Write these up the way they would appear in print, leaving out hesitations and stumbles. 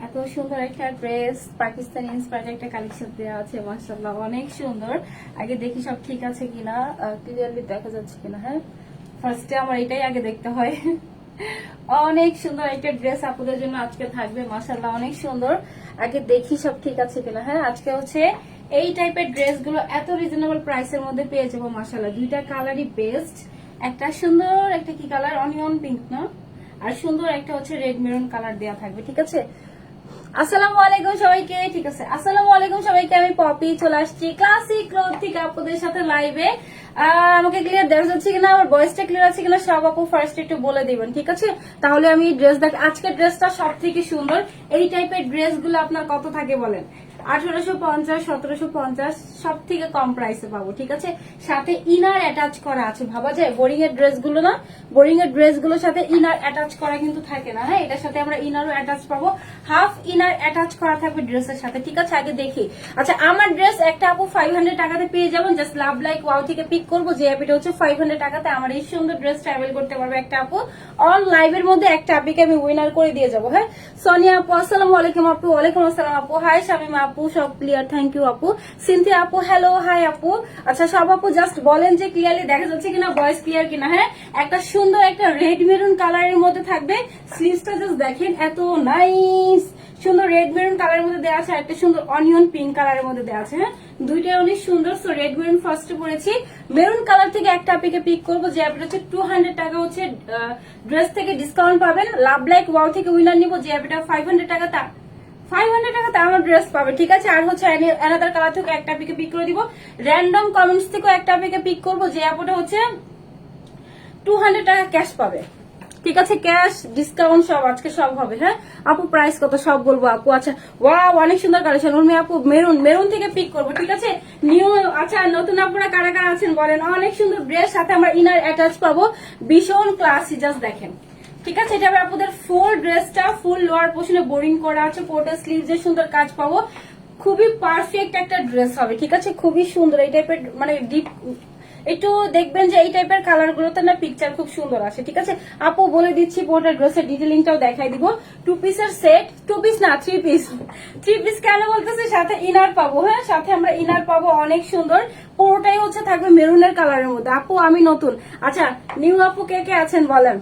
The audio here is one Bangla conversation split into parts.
এত সুন্দর একটা ড্রেস, পাকিস্তানি ইন্সপায়ার্ড একটা কালেকশন দেওয়া আছে, মাশাআল্লাহ অনেক সুন্দর। আগে দেখি সব ঠিক আছে কিনা, ক্লিয়ারলি দেখা যাচ্ছে কিনা। হ্যাঁ, ফার্স্টে আমার এটাই আগে দেখতে হয়। অনেক সুন্দর একটা ড্রেস আপনাদের জন্য আজকে থাকবে, মাশাআল্লাহ অনেক সুন্দর। আগে দেখি সব ঠিক আছে কিনা। হ্যাঁ, আজকে হচ্ছে এই টাইপের ড্রেসগুলো এত রিজনেবল প্রাইসের মধ্যে পেয়ে যাবো, মাশাআল্লাহ। দুইটা কালারই বেস্ট, একটা সুন্দর একটা কি কালার, অনিয়ন পিঙ্ক না, আর সুন্দর একটা হচ্ছে রেড মেরুন কালার দেওয়া থাকবে, ঠিক আছে। আসসালামু আলাইকুম সবাইকে, ঠিক আছে। আসসালামু আলাইকুম সবাইকে, আমি পপি চলে আসছি ক্লাসিক ক্লথ থেকে আপনাদের সাথে লাইভে। আমাকে ক্লিয়ার দেখা যাচ্ছে কিনা, আমার ভয়েসটা ক্লিয়ার আছে কিনা সব আপু ফার্স্ট একটু বলে দিবেন, ঠিক আছে। তাহলে আমি ড্রেস দেখ, আজকের ড্রেসটা সব থেকে সুন্দর। এই টাইপের ড্রেস গুলো আপনার কত থাকে বলেন? 1850, 1750, সব থেকে কম প্রাইসে পাবো, ঠিক আছে। সাথে ইনার অ্যাটাচ করা আছে, ভাবা যায় বোরিং এর ড্রেস গুলো না, বোরিং এর ড্রেস গুলোর সাথে ইনার অ্যাটাচ করা কিন্তু থাকে না। হ্যাঁ, এটার সাথে আমরা ইনারও অ্যাটাচ পাবো, হাফ ইনার অ্যাটাচ করা থাকবে ড্রেসের সাথে, ঠিক আছে। আগে দেখি, আচ্ছা আমার ড্রেস একটা আপু 500 টাকাতে পেয়ে যাবেন, জাস্ট লাভ লাইক ওয়াও থেকে পিক করবো, যে অ্যাপটা হচ্ছে 500 টাকাতে আমার এই সুন্দর ড্রেসটা অ্যাভেল করতে পারবে একটা আপু। অন লাইভের মধ্যে একটা আপুকে আমি উইনার করে দিয়ে যাবো। হ্যাঁ, সোনিয়া আপু আসসালামু আলাইকুম আপু। ওয়ালাইকুম আসসালাম আপু। হাই শামিমা আপু, সব ক্লিয়ার, থ্যাংক ইউ আপু। সিনথিয়া আপু হ্যালো, হাই আপু। আচ্ছা সব আপু জাস্ট বলেন যে ক্লিয়ারলি দেখা যাচ্ছে কিনা, ভয়েস ক্লিয়ার কিনা। হ্যাঁ, একটা সুন্দর একটা রেড মেরুন কালারের মধ্যে থাকবে, স্লিভসটা জাস্ট দেখেন এত নাইস, সুন্দর রেড মেরুন কালারের মধ্যে দেওয়া আছে, একটা সুন্দর অনিয়ন পিঙ্ক কালারের মধ্যে দেওয়া আছে। হ্যাঁ, দুইটাই অনেক সুন্দর। সো রেড মেরুন ফার্স্টে পড়েছি, মেরুন কালার থেকে একটা আপিকে পিক করবো, যে অ্যাপটা হচ্ছে 200 টাকা হচ্ছে ড্রেস থেকে ডিসকাউন্ট পাবেন। লাভ লাইক ওয়াও থেকে উইনার নিবো, যে অ্যাপটা 500 টাকাতে 500 টাকাতে আমার ড্রেস পাবে, ঠিক আছে। আর হচ্ছে অ্যানাদার কালার থেকে একটা পিকে পিক করে দিব, র্যান্ডম কমেন্টস থেকে একটা পিকে পিক করবো, যে অ্যাপটা হচ্ছে 200 টাকা ক্যাশ পাবে, ঠিক আছে। ক্যাশ ডিসকাউন্ট সব আজকে সব হবে। হ্যাঁ আপু, প্রাইস কত সব বলবো আপু। আচ্ছা ওয়াও, অনেক সুন্দর কালেকশন। উর্মি আপু মেরুন, মেরুন থেকে পিক করবো, ঠিক আছে। নিউ, আচ্ছা নতুন আপুরা কারা কারা আছেন বলেন। অনেক সুন্দর ড্রেস, সাথে আমরা ইনার অ্যাটাচ পাবো, ভীষণ ক্লাসি, জাস্ট দেখেন, ঠিক আছে। এটা হবে আপনাদের ফুল ড্রেসটা, ফুল লোয়ার পোর্শনে বোরিং করা আছে, পোর্টার স্লিভসের সুন্দর কাজ পাবো, খুবই পারফেক্ট একটা ড্রেস হবে, ঠিক আছে। খুবই সুন্দর এই টাইপের, মানে ডিপ একটু দেখবেন যে এই টাইপের কালার গুলোতে না পিকচার খুব সুন্দর আসে, ঠিক আছে। আপু বলে দিচ্ছি পুরোটা ড্রেসের ডিটেলিংটাও দেখাই দিব। 2 পিসের সেট, 2 পিস না 3 পিস, 3 পিস কেন বলতেছে, সাথে ইনার পাবো। হ্যাঁ, সাথে আমরা ইনার পাবো, অনেক সুন্দর। পুরোটাই হচ্ছে থাকবে মেরুনের কালারের মধ্যে। আপু আমি নতুন, আচ্ছা নিউ আপু কে কে আছেন বলেন।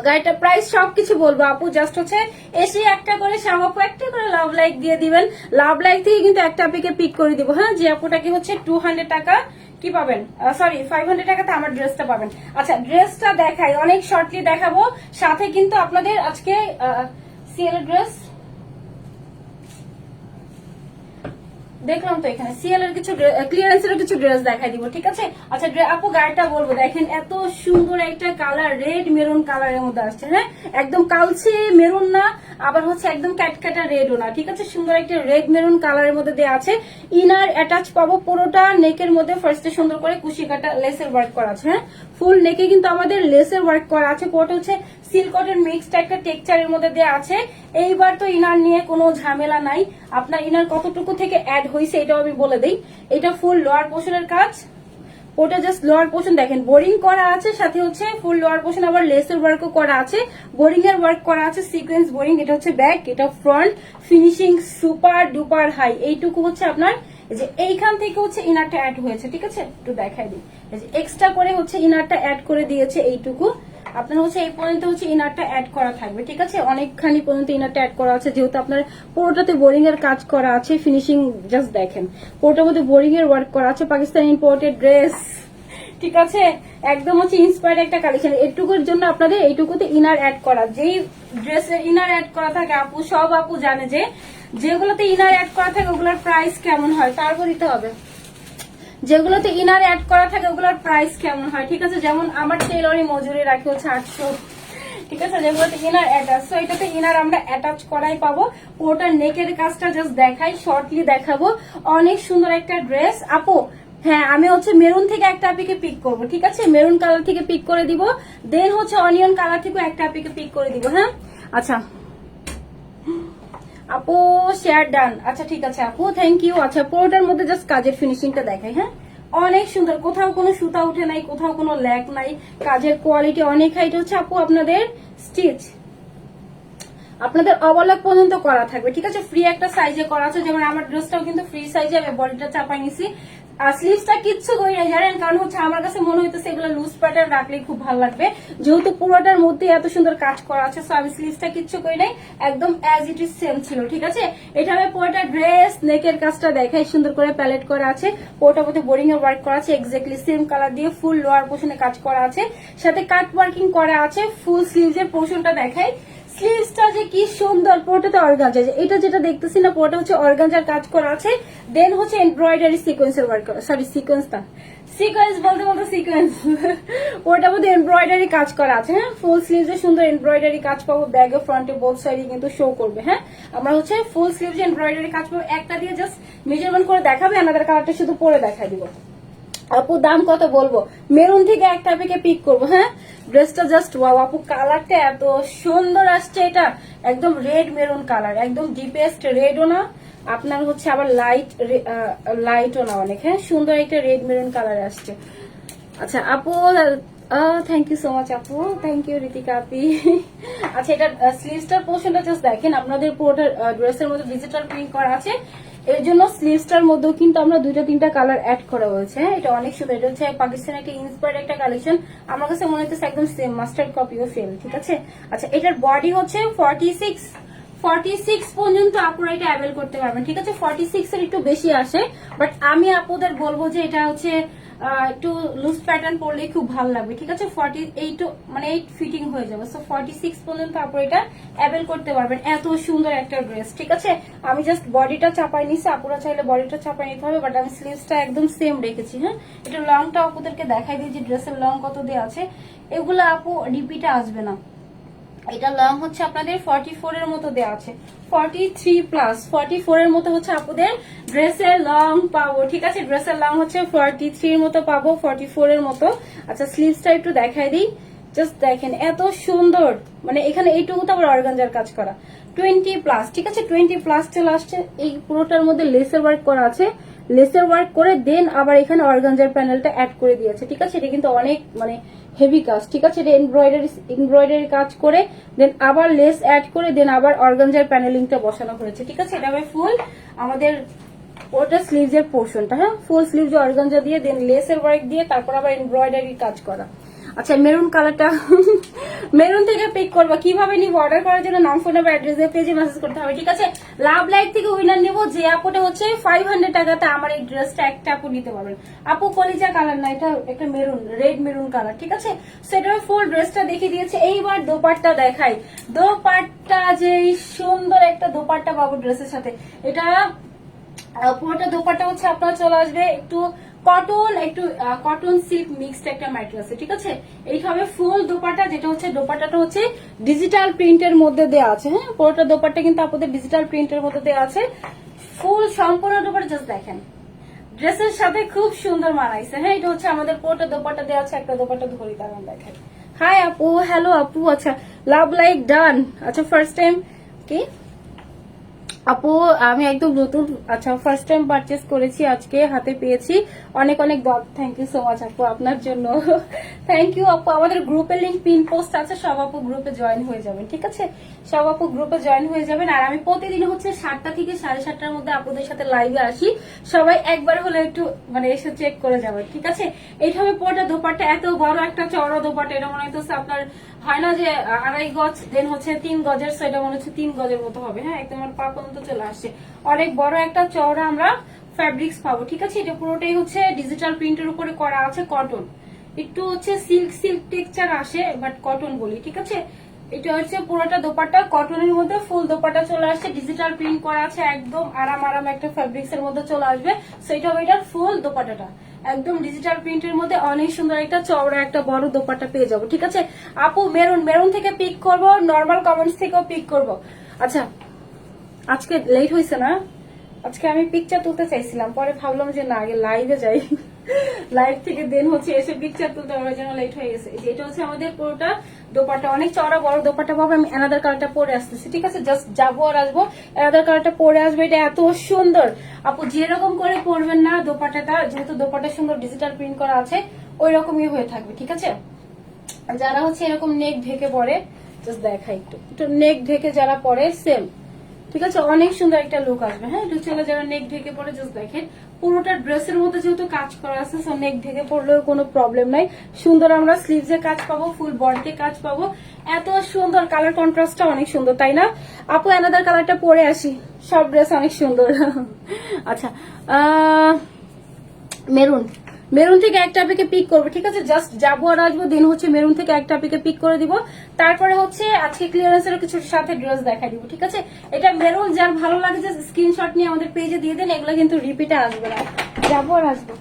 গাড়িটা প্রাইস সবকিছু বলবো আপু, জাস্ট হচ্ছে এসে একটা করে সামাপু একটা করে লাভ লাইক দিয়ে দিবেন। লাভ লাইক থেকে কিন্তু একটা আপিকে পিক করে দিব। হ্যাঁ, যে আপুটাকে হচ্ছে 200 টাকা কি পাবেন, সরি 500 টাকাতে আমার ড্রেসটা পাবেন। আচ্ছা ড্রেসটা দেখাই, অনেক শর্টলি দেখাবো, সাথে কিন্তু আপনাদের আজকে সিএল ড্রেস দেখলাম তো, এখানে সিএল এর কিছু ক্লিয়ারেন্সের কিছু ড্রেস দেখাই দিব, ঠিক আছে। আচ্ছা আপু গাড়িটা বলবো, দেখেন এত সুন্দর একটা কালার, রেড মেরুন কালারের মধ্যে আসছে। হ্যাঁ, একদম কালচে মেরুন না, আবার হচ্ছে একদম ক্যাটক্যাটা রেডও না, ঠিক আছে। সুন্দর একটা রেড মেরুন কালারের মধ্যে দেওয়া আছে, ইনার অ্যাটাচ পাবো, পুরোটা নেকের মধ্যে ফার্স্টে সুন্দর করে কুশি কাটা লেসের ওয়ার্ক করা আছে। হ্যাঁ, ফুল নেকে কিন্তু আমাদের লেসের ওয়ার্ক করা আছে, পুরোটা হচ্ছে সিল্ক কটন মিক্সড একটা টেক্সচারের মধ্যে দেওয়া আছে। এইবার তো ইনার নিয়ে কোনো ঝামেলা নাই, আপনার ইনার কতটুকু থেকে অ্যাড হয়েছে এটাও আমি বলে দিই। এটা ফুল লোয়ার পোর্শনের কাজ, ওটা জাস্ট লোয়ার পোর্শন দেখেন বোরিং করা আছে, সাথে হচ্ছে ফুল লোয়ার পোর্শন আবার লেসের ওয়ার্কও করা আছে, বোরিং এর ওয়ার্ক করা আছে, সিকোয়েন্স বোরিং। এটা হচ্ছে ব্যাক, এটা front, finishing super duper high. এইটুকু হচ্ছে আপনার এই যে এইখান থেকে হচ্ছে ইনারটা অ্যাড হয়েছে, ঠিক আছে। একটু দেখাই দিই, এই যে এক্সট্রা করে হচ্ছে ইনারটা অ্যাড করে দিয়েছে, এইটুকু আপনার হচ্ছে এই পর্যন্ত হচ্ছে ইনারটা অ্যাড করা থাকবে, ঠিক আছে। অনেকখানি পর্যন্ত ইনারটা অ্যাড করা আছে, যেহেতু আপনার পুরোটাতে বোরিং এর কাজ করা আছে, ফিনিশিং জাস্ট দেখেন, পুরোটার মধ্যে বোরিং এর ওয়ার্ক করা আছে, পাকিস্তান ইম্পোর্টেড ড্রেস, ঠিক আছে। একদম হচ্ছে ইন্সপায়ার্ড একটা কালেকশন। এইটুকুর জন্য আপনাদের এইটুকুতে ইনার অ্যাড করা, যেই ড্রেসের ইনার অ্যাড করা থাকে আপু, সব আপু জানে যে যেগুলোতে ইনার অ্যাড করা থাকে ওগুলোর প্রাইস কেমন হয়, তারপর দিতে হবে। যেগুলোতে ইনার অ্যাড করা থাকে ওগুলোর প্রাইস কেমন হয়, ঠিক আছে। যেমন আমার টেলরি মজুরি রাখি হচ্ছে 800, ঠিক আছে। যেগুলোতে ইনার অ্যাটাচ, তো এটাতে ইনার আমরা অ্যাটাচ করাই পাবো। পুরোটা নেকের কাজটা জাস্ট দেখাই, শর্টলি দেখাবো। অনেক সুন্দর একটা ড্রেস আপু। হ্যাঁ, আমি হচ্ছে মেরুন থেকে একটা আপিকে পিক করব, ঠিক আছে। মেরুন কালার থেকে পিক করে দিব, দেন হচ্ছে অনিয়ন কালার থেকে একটা আপিকে পিক করে দিব। হ্যাঁ, আচ্ছা আপু শেয়ার ডান, আচ্ছা ঠিক আছে আপু, থ্যাংক ইউ। আচ্ছা পুরোটার মধ্যে জাস্ট কাজের ফিনিশিংটা দেখাই। হ্যাঁ, অনেক সুন্দর, কোথাও কোনো সুতা উঠে নাই, কোথাও কোনো ল্যাক নাই, কাজের কোয়ালিটি অনেক হাইট হচ্ছে আপু। আপনাদের স্টিচ আপনাদের অবলক পর্যন্ত করা থাকবে, ঠিক আছে। ফ্রি একটা সাইজে করা আছে, যেমন আমার ড্রেসটাও কিন্তু ফ্রি সাইজে, আমি বডিটা চাপাই নিছি। আর স্লিভসটা কিচ্ছু করি না জানেন, কারণ হচ্ছে আমার কাছে মনে হইতেছে এগুলো লুজ প্যাটার্ন রাখলে খুব ভালো লাগবে, যেহেতু পুরোটার মধ্যে এত সুন্দর কাজ করা আছে। সো আমি স্লিভসটা কিচ্ছু করি নাই, একদম অ্যাজ ইট ইজ সেম ছিল, ঠিক আছে। এটা আমি পুরোটা ড্রেস নেকের কাজটা দেখাই, সুন্দর করে প্যালেট করা আছে, পুরোটার মধ্যে বোরিং এর ওয়ার্ক করা আছে, এক্স্যাক্টলি সেম কালার দিয়ে ফুল লোয়ার পোর্শনে কাজ করা আছে, সাথে কাট ওয়ার্কিং করা আছে। ফুল স্লিভস এর পোর্শনটা দেখাই, স্লিভসটা যে কি সুন্দর, পুরোটাতে অর্গানজা, এটা যেটা দেখতেছি না পুরোটা হচ্ছে অর্গানজার কাজ করা আছে, দেন হচ্ছে এমব্রয়ডারি সিকোয়েন্সের ওয়ার্ক করা, সরি সিকোয়েন্স না, সিকোয়েন্স বলতে বলতে সিকোয়েন্স, ওটার মধ্যে এমব্রয়ডারি কাজ করা আছে। হ্যাঁ, ফুল স্লিভসে সুন্দর এমব্রয়ডারি কাজ পাবো, ব্যাগে ফ্রন্টে বোথ সাইডে কিন্তু শো করবে। হ্যাঁ, আমরা হচ্ছে ফুল স্লিভসে এমব্রয়ডারি কাজ পাবো, একটা দিয়ে জাস্ট মেজারমেন্ট করে দেখাবে, আমাদের কালারটা শুধু পরে দেখাই দিব। আপু দাম কত বলবো? মেরুন থেকে একটা থেকে পিক করবো। হ্যাঁ, ড্রেসটা জাস্ট ওয়াও আপু, কালারটা এত সুন্দর আসছে, এটা একদম রেড মেরুন কালার, একদম ডিপেস্ট রেডও না, আপনার হচ্ছে আবার লাইটও না অনেক। হ্যাঁ, সুন্দর একটা রেড মেরুন কালার আসছে। আচ্ছা আপু, থ্যাংক ইউ সো মাচ আপু, থ্যাংক ইউ রিতিকা আপি। আচ্ছা, এটা স্লিভসটার পোর্শনটা জাস্ট দেখেন, আপনাদের পুরোটা ড্রেসের মধ্যে ডিজিটাল প্রিন্ট করা আছে, এর জন্য স্লিভসটার মধ্যেও কিন্তু আমরা 2-3টা কালার অ্যাড করা হয়েছে। হ্যাঁ, এটা অনেক সুন্দর, এটা হচ্ছে পাকিস্তানের একটা ইন্সপায়ার্ড একটা কালেকশন, আমার কাছে মনে হচ্ছে একদম সেম মাস্টার্ড কপিও সেম, ঠিক আছে। আচ্ছা, এটার বডি হচ্ছে 46 পর্যন্ত আপুরা এটা অ্যাভেল করতে পারবেন, ঠিক আছে। 46 এর একটু বেশি আসে, বাট আমি আপুদের বলবো যে এটা হচ্ছে একটু লুজ প্যাটার্ন পরলেই খুব ভালো লাগবে, ঠিক আছে। 48 মানে 8 ফিটিং হয়ে যাবে, সো 46 পর্যন্ত আপুরা এটা অ্যাভেল করতে পারবেন, এত সুন্দর একটা ড্রেস, ঠিক আছে। আমি জাস্ট বডিটা চাপাই নিছি, আপুরা চাইলে বডিটা চাপাই নিতে হবে, বাট আমি স্লিভসটা একদম সেম রেখেছি। হ্যাঁ, এটা লংটা আপুদেরকে দেখাই দিই যে ড্রেসের লং কত দেওয়া আছে, এগুলো আপু রিপিটে আসবে না। এটা লং হচ্ছে আপনাদের 44 এর মতো দেওয়া আছে, 43 প্লাস 44 এর মতো হচ্ছে আপনাদের ড্রেসের লং পাবো, ঠিক আছে। ড্রেসের লং হচ্ছে 43 এর মতো পাবো, 44 এর মতো। আচ্ছা, স্লিভসটা একটু দেখাই দিই, জাস্ট দেখেন এত সুন্দর, মানে এখানে এইটুকু তো আবার অর্গানজার কাজ করা, 20 প্লাস, ঠিক আছে। 20 প্লাস চলে আসছে, এই পুরোটার মধ্যে লেসের ওয়ার্ক করা আছে, লেসের ওয়ার্ক করে দেন আবার এখানে অর্গানজার প্যানেলটা অ্যাড করে দিয়েছে, ঠিক আছে। এটা কিন্তু অনেক মানে হেভি কাজ, ঠিক আছে। এটা এমব্রয়ডারি কাজ করে দেন আবার লেস অ্যাড করে দেন আবার অর্গানজার প্যানেলিংটা বসানো হয়েছে, ঠিক আছে। এটা হবে ফুল আমাদের ওটা স্লিভস এর পোর্শনটা। হ্যাঁ, ফুল স্লিভস অর্গানজা দিয়ে দেন লেসের ওয়ার্ক দিয়ে তারপর আবার এমব্রয়ডারি কাজ করা। আচ্ছা, মেরুন কালারটা মেরুন থেকে পিক করবো, কিভাবে নিব? অর্ডার করার জন্য নাম, ফোন নাম্বার, অ্যাড্রেস দিয়ে পেজে মেসেজ করতে হবে, ঠিক আছে। লাভ লাইট থেকে উইনার নিব, যে আপুটা হচ্ছে 500 টাকাতে আমার এই ড্রেসটা একটা আপু নিতে পারবেন। আপু কলিজা কালার না, এটা একটা মেরুন, রেড মেরুন কালার, ঠিক আছে। সেটা ফুল ড্রেসটা দেখিয়ে দিয়েছে, এইবার দোপাট্টা দেখাই। দোপাট্টা যে সুন্দর একটা দোপাট্টা পাবো ড্রেসের সাথে, এটা পুরোটা দোপাট্টা হচ্ছে আপনার চলে আসবে একটু কটন সিল্ক মিক্সড একটা ম্যাটেরিয়াল, ঠিক আছে। এইভাবে ফুল দোপাট্টা, যেটা হচ্ছে দোপাট্টাটা হচ্ছে ডিজিটাল প্রিন্টের মধ্যে দেওয়া আছে। হ্যাঁ, পুরোটা দোপাট্টা কিন্তু আপনাদের ডিজিটাল প্রিন্টের মধ্যে দেওয়া আছে, ফুল সম্পূর্ণ দোপাট্টা জাস্ট দেখেন, ড্রেসের সাথে খুব সুন্দর মানাইছে। হ্যাঁ, এটা হচ্ছে আমাদের পুরোটা দোপাট্টা দেওয়া আছে, একটা দোপাট্টা ধরি কারণ দেখেন। হাই আপু, হ্যালো আপু। আচ্ছা, লাভ লাইক ডান। আচ্ছা, ফার্স্ট টাইম কি আপু? আমি একদম নতুন, আচ্ছা ফার্স্ট টাইম পারচেস করেছি, আজকে হাতে পেয়েছি, অনেক অনেক থ্যাংক ইউ সো মাচ আপু আপনার জন্য। থ্যাংক ইউ আপু। আমাদের গ্রুপের লিঙ্ক পিন পোস্ট আছে, সব আপু গ্রুপে জয়েন হয়ে যাবেন, ঠিক আছে। সব আপু গ্রুপে জয়েন হয়ে যাবেন। আর আমি প্রতিদিন হচ্ছে 7টা থেকে 7:30টার মধ্যে আপুদের সাথে লাইভে আসি, সবাই একবার হলে একটু মানে এসে চেক করে যাবেন, ঠিক আছে। এইভাবে পুরোটা দোপাট্টা, এত বড় একটা চওড়া দোপাট্টা, এটা মনে হচ্ছে আপনার হয় না যে 2.5 গজ, দেন হচ্ছে 3 গজের, সেটা মনে হচ্ছে 3 গজের মতো হবে। হ্যাঁ, একদম আমার পা পর্যন্ত চলে আসছে, অনেক বড় একটা চওড়া আমরা ফ্যাব্রিক্স পাবো, ঠিক আছে। এটা পুরোটাই হচ্ছে ডিজিটাল প্রিন্টের উপরে করা আছে, কটন, একটু হচ্ছে সিল্ক টেক্সচার আসে, বাট কটন বলি, ঠিক আছে। এটা হচ্ছে পুরোটা দোপাট্টা কটনের মধ্যে, ফুল দোপাট্টা চলে আসছে, ডিজিটাল প্রিন্ট করা আছে, একদম আরাম একটা ফ্যাব্রিক্স এর মধ্যে চলে আসবে। সেটা হবে এটার ফুল দোপাট্টাটা, একদম ডিজিটাল প্রিন্টের মধ্যে অনেক সুন্দর একটা চওড়া একটা বড় দোপাট্টা পেয়ে যাবো, ঠিক আছে। আপু মেরুন থেকে পিক করব, নর্মাল কমেন্টস থেকেও পিক করব। আচ্ছা, আজকে লেট হয়েছে না, আজকে আমি পিকচার তুলতে চাইছিলাম, পরে ভাবলাম যে না, আগে লাইভে যাই, লাইভ থেকে দেন হচ্ছে এসে পিকচার তুলতে হবে, জন্য লেট হয়ে গেছে। এটা হচ্ছে আমাদের পুরোটা দোপাট্টা, অনেক চওড়া বড় দোপাট্টা পাবো। আমি অ্যানাদার কালারটা পরে আসতেছি, ঠিক আছে, জাস্ট যাবো আর আসবো, অ্যানাদার কালারটা পরে আসবে। এটা এত সুন্দর আপু, যেরকম করে পরবেন না দোপাট্টাটা, যেহেতু দোপাট্টা সুন্দর ডিজিটাল প্রিন্ট করা আছে, ওই রকমই হয়ে থাকবে, ঠিক আছে। যারা হচ্ছে এরকম নেক ঢেকে পরে জাস্ট দেখাই একটু একটু নেক ঢেকে যারা পরে সেম, ঠিক আছে, অনেক সুন্দর একটা লুক আসবে। হ্যাঁ, একটু চলে যারা নেক ঢেকে পরে জাস্ট দেখেন পুরোটা ড্রেসের মধ্যে যেহেতু কাজ করা আছে, সো নেক ঢেকে পড়লেও কোনো প্রবলেম নাই। সুন্দর আমরা স্লিভসে কাজ পাবো, ফুল বডিতে কাজ পাবো, এত সুন্দর কালার কন্ট্রাস্টটা অনেক সুন্দর, তাই না আপু? অ্যানাদার কালারটা পরে আসি, সব ড্রেস অনেক সুন্দর। আচ্ছা, মেরুন, মেরুন থেকে একটা আপনাকে পিক করবো, ঠিক আছে, জাস্ট যাবো আর আসবো, দেন হচ্ছে মেরুন থেকে একটা আপনাকে পিক করে দিব, তারপরে হচ্ছে আজকে ক্লিয়ারেন্সের কিছু সাথে ড্রেস দেখা দিব, ঠিক আছে। এটা মেরুন, যার ভালো লাগে জাস্ট স্ক্রিনশট নিয়ে আমাদের পেজে দিয়ে দেন, এগুলো কিন্তু রিপিটে আসবে না, যাবো আর আসবো।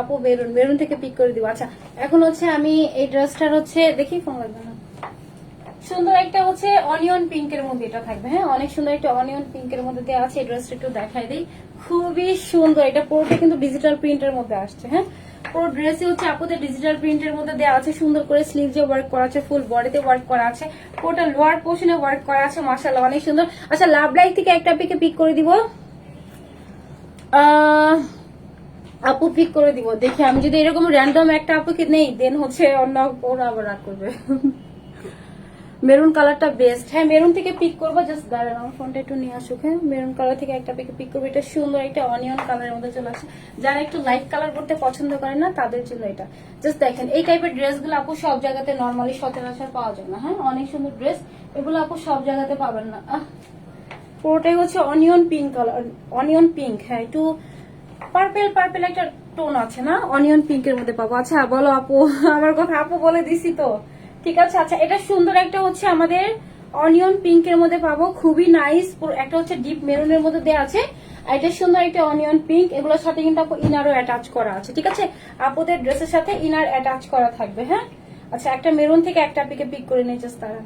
আপু মেরুন, মেরুন থেকে পিক করে দিব। আচ্ছা, এখন হচ্ছে আমি এই ড্রেসটার হচ্ছে দেখি, ফোন লাগবে না, সুন্দর একটা হচ্ছে অনিয়ন পিঙ্কের মধ্যে এটা থাকবে। হ্যাঁ, অনেক সুন্দর একটা অনিয়ন পিঙ্কের মধ্যে দেওয়া আছে, এই ড্রেসটা একটু দেখাই দিই, খুবই সুন্দর। এটা পুরোটা কিন্তু ডিজিটাল প্রিন্টের মধ্যে আসছে। হ্যাঁ, পুরো ড্রেসে হচ্ছে আপুদের ডিজিটাল প্রিন্টের মধ্যে দেওয়া আছে, সুন্দর করে স্লিভসে ওয়ার্ক করা আছে, ফুল বডিতে ওয়ার্ক করা আছে, পুরোটা লোয়ার পোর্শনে ওয়ার্ক করা আছে, মাশাআল্লাহ অনেক সুন্দর। আচ্ছা, লাভ লাইক থেকে একটা পিকে পিক করে দিব, আপু পিক করে দিব। দেখি আমি যদি এরকম র্যান্ডম একটা আপুকে নেই, দেন হচ্ছে অন্য ওরা আবার রাগ করবে। মেরুন কালারটা বেস্ট। হ্যাঁ, মেরুন থেকে পিক করবো, জাস্ট দাঁড়ান আমার ফোনটা একটু নিয়ে আসুক। হ্যাঁ, মেরুন কালার থেকে একটা পিক করবো, এটা সুন্দর একটা অনিয়ন কালারের মধ্যে চলে আসে, যারা একটু লাইট কালার করতে পছন্দ করে না তাদের জন্য এটা। জাস্ট দেখেন এই টাইপের ড্রেসগুলো আপু সব জায়গাতে নর্মালি সচরাচর পাওয়া যায় না। হ্যাঁ, অনেক সুন্দর ড্রেস, এগুলো আপু সব জায়গাতে পাবেন না। পুরোটাই হচ্ছে onion pink colour, onion pink. হ্যাঁ, একটু পার্পেল পার্পেল একটা টোন আছে না, অনিয়ন পিঙ্কের মধ্যে পাবো। আচ্ছা বলো আপু, আমার কথা আপু বলে দিছি তো, ঠিক আছে। আচ্ছা, এটা সুন্দর একটা হচ্ছে আমাদের অনিয়ন পিঙ্কের মধ্যে পাবো, খুবই নাইস। একটা হচ্ছে ডিপ মেরুনের মধ্যে দেওয়া আছে, আর এটা সুন্দর একটা অনিয়ন পিঙ্ক। এগুলোর সাথে কিন্তু আপু ইনারও অ্যাটাচ করা আছে, ঠিক আছে, আপুদের ড্রেসের সাথে ইনার অ্যাটাচ করা থাকবে। হ্যাঁ, আচ্ছা, একটা মেরুন থেকে একটা পিক করে নিয়েছে তারা,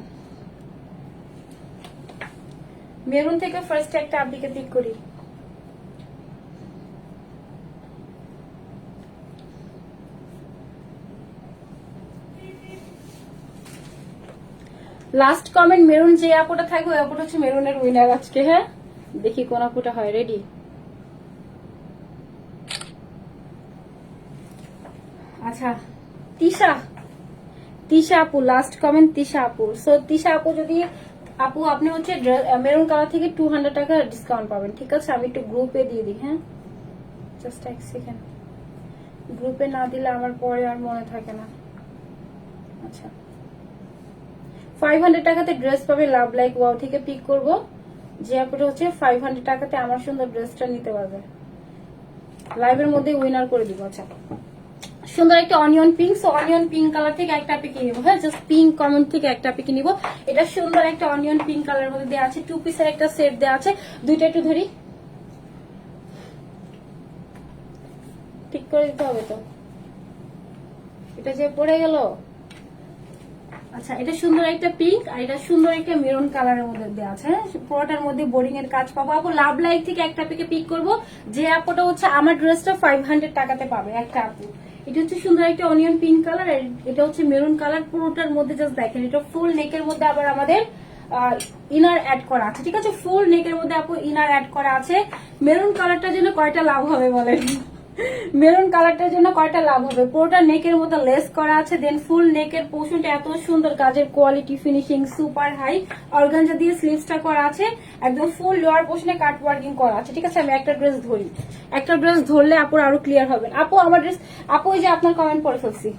মেরুন থেকে ফার্স্ট একটা আপনিকে পিক করি। লাস্ট কমেন্ট মেরুন, যে আপুটা থাকবে ওই আপুটা হচ্ছে মেরুনের উইনার আজকে। হ্যাঁ, দেখি কোন আপুটা হয়। রেডি? আচ্ছা, তিশা, তিশা আপু লাস্ট কমেন্ট, তিশা আপু। সো তিশা আপু যদি আপু আপনি হচ্ছে মেরুন কালার থেকে 200 টাকা ডিসকাউন্ট পাবেন, ঠিক আছে? আমি একটু গ্রুপে দিয়ে দিই, হ্যাঁ জাস্ট এক সেকেন্ড, গ্রুপে না দিলে আমার পরে আর মনে থাকে না। আচ্ছা 500 টাকাতে ড্রেস পাবে লাভ লাইক ওয়াও থেকে পিক করব, যে আপুটা হচ্ছে 500 টাকাতে আমার সুন্দর ড্রেসটা নিতে পারবে, লাইভের মধ্যে উইনার করে দিব। আচ্ছা সুন্দর একটা onion pink, so onion pink colour থেকে একটা পিকে নিব, হ্যাঁ জাস্ট পিঙ্ক কমেন্ট থেকে একটা পিকে নিব। এটা সুন্দর একটা অনিয়ন পিঙ্ক কালারের মধ্যে দেওয়া আছে, 2 পিসের একটা সেট দেওয়া আছে, দুইটা একটু ধরি ঠিক করে দিতে হবে তো, এটা যে পড়ে গেল। আচ্ছা এটা সুন্দর একটা পিঙ্ক আর এটা সুন্দর একটা মেরুন কালারের মধ্যে দেওয়া আছে, হ্যাঁ পুরোটার মধ্যে বোরিং এর কাজ পাবো। আপু লাভ লাইক থেকে একটা পিকে পিক করব, যে আপুটা হচ্ছে আমার ড্রেসটা 500 টাকাতে পাবে একটা আপু। এটা হচ্ছে সুন্দর একটা অনিয়ন পিঙ্ক কালার, এটা হচ্ছে মেরুন কালার, পুরোটার মধ্যে জাস্ট দেখেন এটা ফুল নেকের মধ্যে আবার আমাদের ইনার অ্যাড করা আছে, ঠিক আছে? ফুল নেকের মধ্যে আপু ইনার অ্যাড করা আছে। মেরুন কালারটার জন্য কয়টা লাভ হবে বলেন? মেরুন কালারটার জন্য কয়টা লাভ হবে? পুরোটা নেকের মধ্যে লেস করা আছে, দেন ফুল নেকের পোর্শনটা এত সুন্দর কাজের quality finishing super high, organza দিয়ে স্লিভসটা করা আছে, একদম ফুল লোয়ার পোর্শনে কাট ওয়ার্কিং করা আছে, ঠিক আছে? আমি একটা ড্রেস ধরি, একটা ড্রেস ধরলে আপুর আরো ক্লিয়ার হবে। আপু আমার ড্রেস, আপু এই যে আপনার কমেন্ট পড়ে ফেলছি,